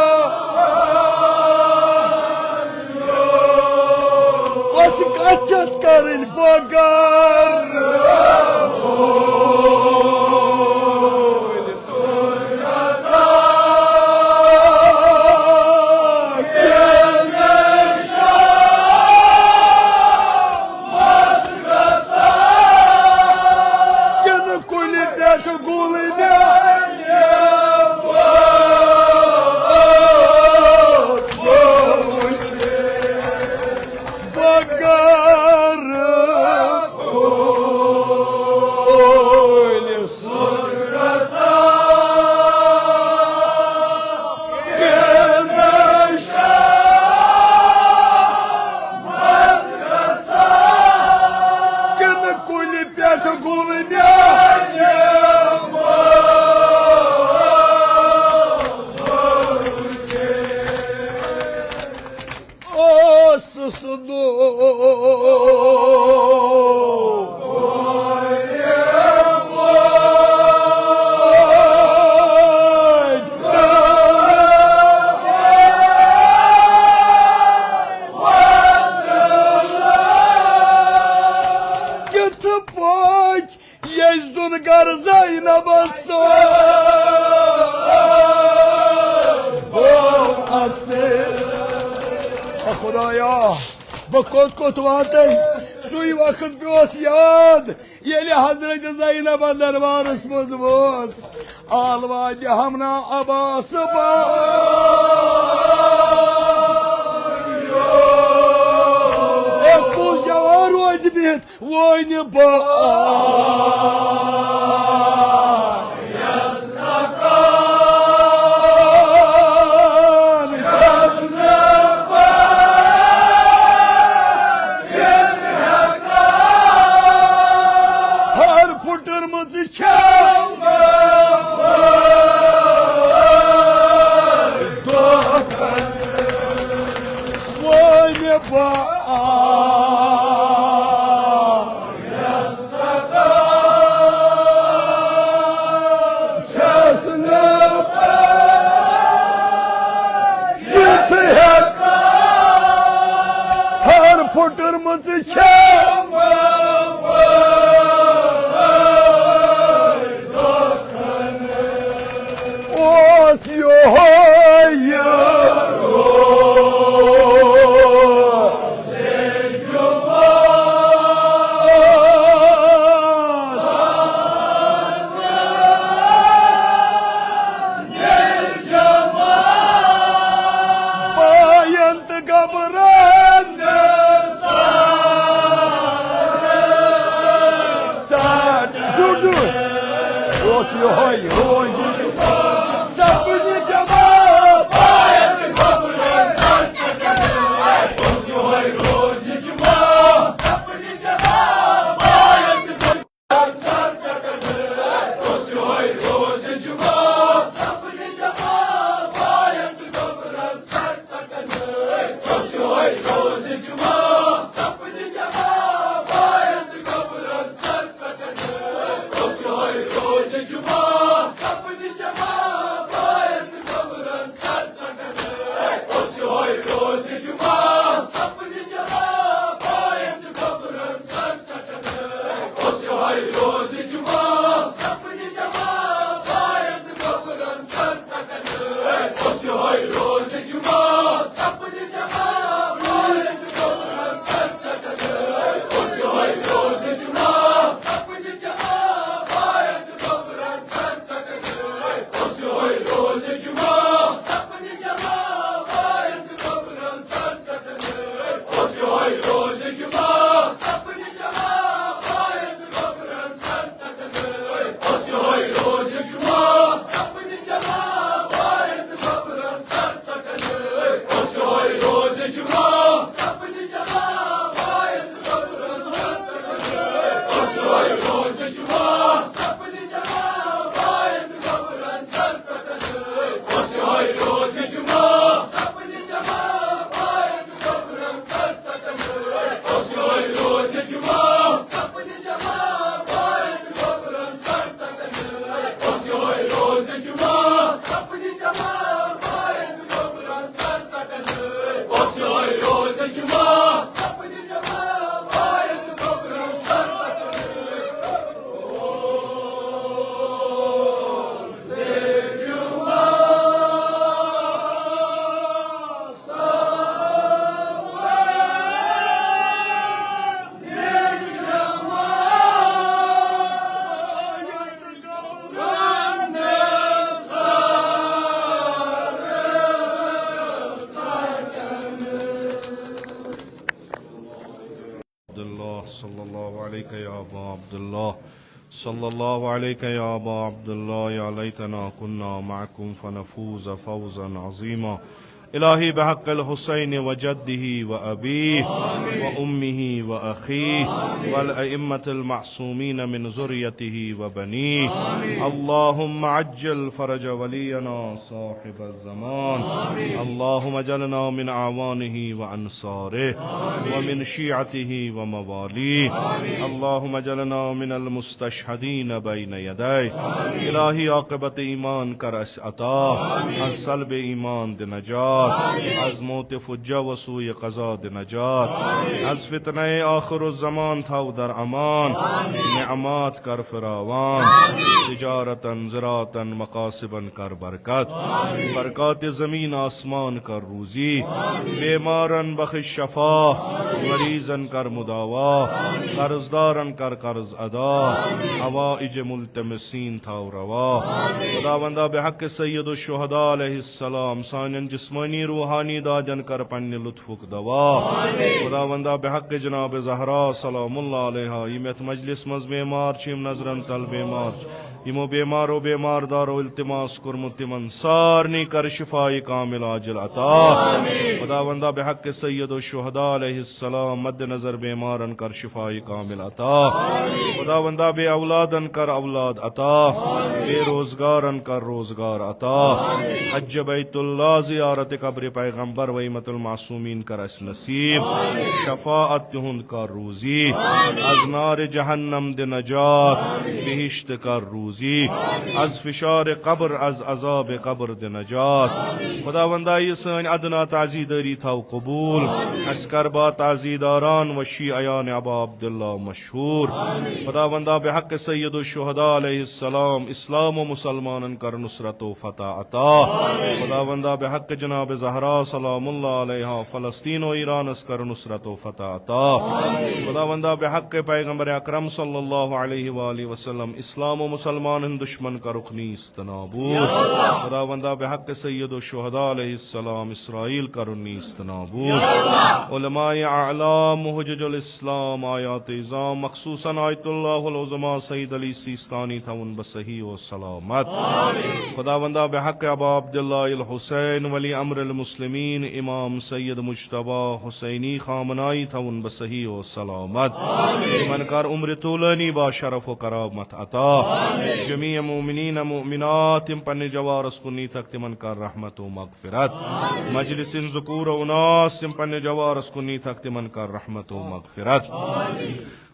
Koşu kaçacağız karın bakar Yezdun garzayna bassa Khudaya bakot kotwate suy vakit bios yad yeli Hazreti Zeynep derbarıs muzmut alvadi hamna abası ba Ekbu javar vazibiyet vayni ba Os yohay rozi sapni cevap ayet kabul sar çakadır. Os yohay rozi sapni cevap ayet kabul sar çakadır. Os yohay rozi sapni cevap ayet kabul sar çakadır. Os yohay rozi sapni cevap ayet kabul sar çakadır. Os yohay rozi sapni cevap ayet kabul sar çakadır. Os yohay rozi sapni cevap ayet kabul sar çakadır. Os yohay rozi sapni cevap ayet kabul sar çakadır. Os yohay rozi sapni cevap ayet kabul sar çakadır. Os yohay rozi sapni cevap ayet kabul sar çakadır. Os yohay rozi sapni cevap ayet kabul sar çakadır. Os yohay rozi sapni cevap ayet kabul sar çakadır. Os yohay rozi sapni cevap ayet kabul sar çakadır. Os yohay rozi sapni cevap ayet kabul sar çakadır. Os yohay rozi sapni cevap ayet kabul sar çakadır. Os yohay rozi sapni cevap ayet kabul sar çakadır. Os yohay rozi sapni cevap ayet kabul sar çakadır. Os yohay rozi sapni cevap ayet kabul sar çakadır. Os yohay rozi sapni cevap ayet kabul sar Abdullah sallallahu aleyke ya Aba Abdullah sallallahu aleyke ya Aba Abdullah ya leytena kunna ma'akum fenefuza fawzan azima. إلهي بحق الحسين وجده وأبيه وأمه وأخيه والأئمة المعصومين من ذريته وبنيه. اللهم عجل fridge ولينا صاحب الزمان. اللهم اجعلنا من أعوانه وأنصاره ومن شيعته ومواليه. اللهم اجعلنا من المستشهدين بين يديه. إلهي عاقبت ایمان کر اس عطا، از سلب ایمان د نجات، از موت فجا و سوی قضا د نجات، از فتنه آخر الزمان تا در امان، نعمات کر فراوان، تجارتا زراعتا مقاصبا کر برکت، برکات زمین آسمان کر روزی، بیمارن بخش شفا، مریضن کر مداوا، قرضدارن کر قرض ادا، حوائج ملتمسین تا روا. خداوندا بحق سید الشهداء علیہ السلام سانین جسمانی روحانی داجن کر پنی لطفک دوا. خداوندا بحق جناب زہرا سلام اللہ علیہا یمیت مجلس مز بیمار چیم نظرن تل بیمار یمو بیمارو بیمار دارو التماس کرمتمن سارنی کر شفائی کامل عاجل عطا. خداوندا بحق سید الشهداء علیہ السلام مد نظر بیمارن کر شفائی کامل عطا. خداوندا بے اولادن کر اولاد عطا، بے روزگارن کر روزگار عطا. حج بیت اللہ زیارت قبر پیغمبر و امت المعصومین کر اس نصیب. شفاعت تہند کر روزی، از نار جہنم د نجات، بہشت کر روزی، از فشار قبر از عذاب قبر د نجات. خداوندا یہ سن ادنا تعزیداری تھا قبول، اس کربا تعزیداران و شیعیان ابا عبداللہ مشہور. خداوندا بحق سید الشہداء علیہ السلام اسلام و مسلمانن کر نصرت و فتح عطا. خداوندا بحق جناب زہرا سلام اللہ علیہ فلسطین و ایران اس کر نصرت و فتح عطا. خداوندا بحق پیغمبر اکرم صلی اللہ علیہ وآلہ وسلم اسلام و مسلمان मुसलमान दुश्मन का रुख नीस्त नाबूद। खुदावंदा बेहक सैयद शुहदा अलैहिस्सलाम इसराइल का रुख नीस्त नाबूद। उलमाए आला मुहज्जजुल इस्लाम आयात इज़ाम मखसूसन आयतुल्लाहुल उज़मा सईद अली सिस्तानी था उन बसही व सलामत। खुदावंदा बेहक अबा अब्दुल्लाह अल हुसैन वली अम्र अल मुस्लिमीन इमाम सैयद मुज्तबा हुसैनी खामनाई था उन बसही व सलामत। मन कर उम्र तूलनी बा शरफ व करामत अता। जमी मोमिनीन मोमिनात तिम पन्ने जवारस कुन्नी तक तिमन कर रहमत व मगफिरत। मजलिसिन ज़ुकूर व उनास तिम पन्ने जवारस कुन्नी तक तिमन कर रहमत व मगफिरत।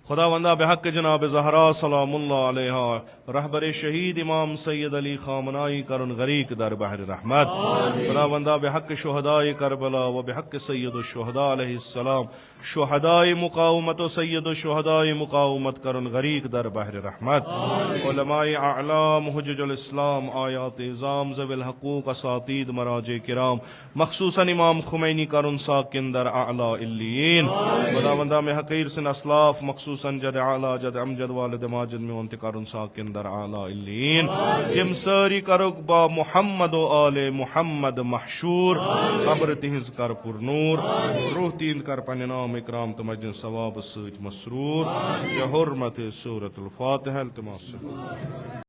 खुदावंदा बेहक जनाब ज़हरा सलामुल्लाह अलैहा रहबर शहीद इमाम सैयद अली खामनाई करुन गरीक दर बहर रहमत। खुदावंदा बेहक शुहदाए करबला व बेहक सैयद शुहदा अलैहिस्सलाम शुहदाए मुकावमत व सैयद शुहदाए मुकावमत करुन गरीक दर बहर रहमत। उलमाए आला मुहज्जजुल इस्लाम आयात इज़ाम ज़विल हकूक असातीद मराजे किराम मखसूसन इमाम खुमैनी करुन साकिन दर आला इल्लीन। खुदावंदा में हकीर सिन असलाफ मखसूसन जद आला जद अमजद वालिद माजिद में उनतिकारुन साकिन दर आला इल्लीन। तिम सारी करुक बा मुहम्मद व आले मुहम्मद महशूर कब्र तिहिज कर पुरनूर रूह तीन कर पन्ने नाम इकराम तमजन सवाब सच मसरूर। या हुर्मत सूरतुल फातिहा।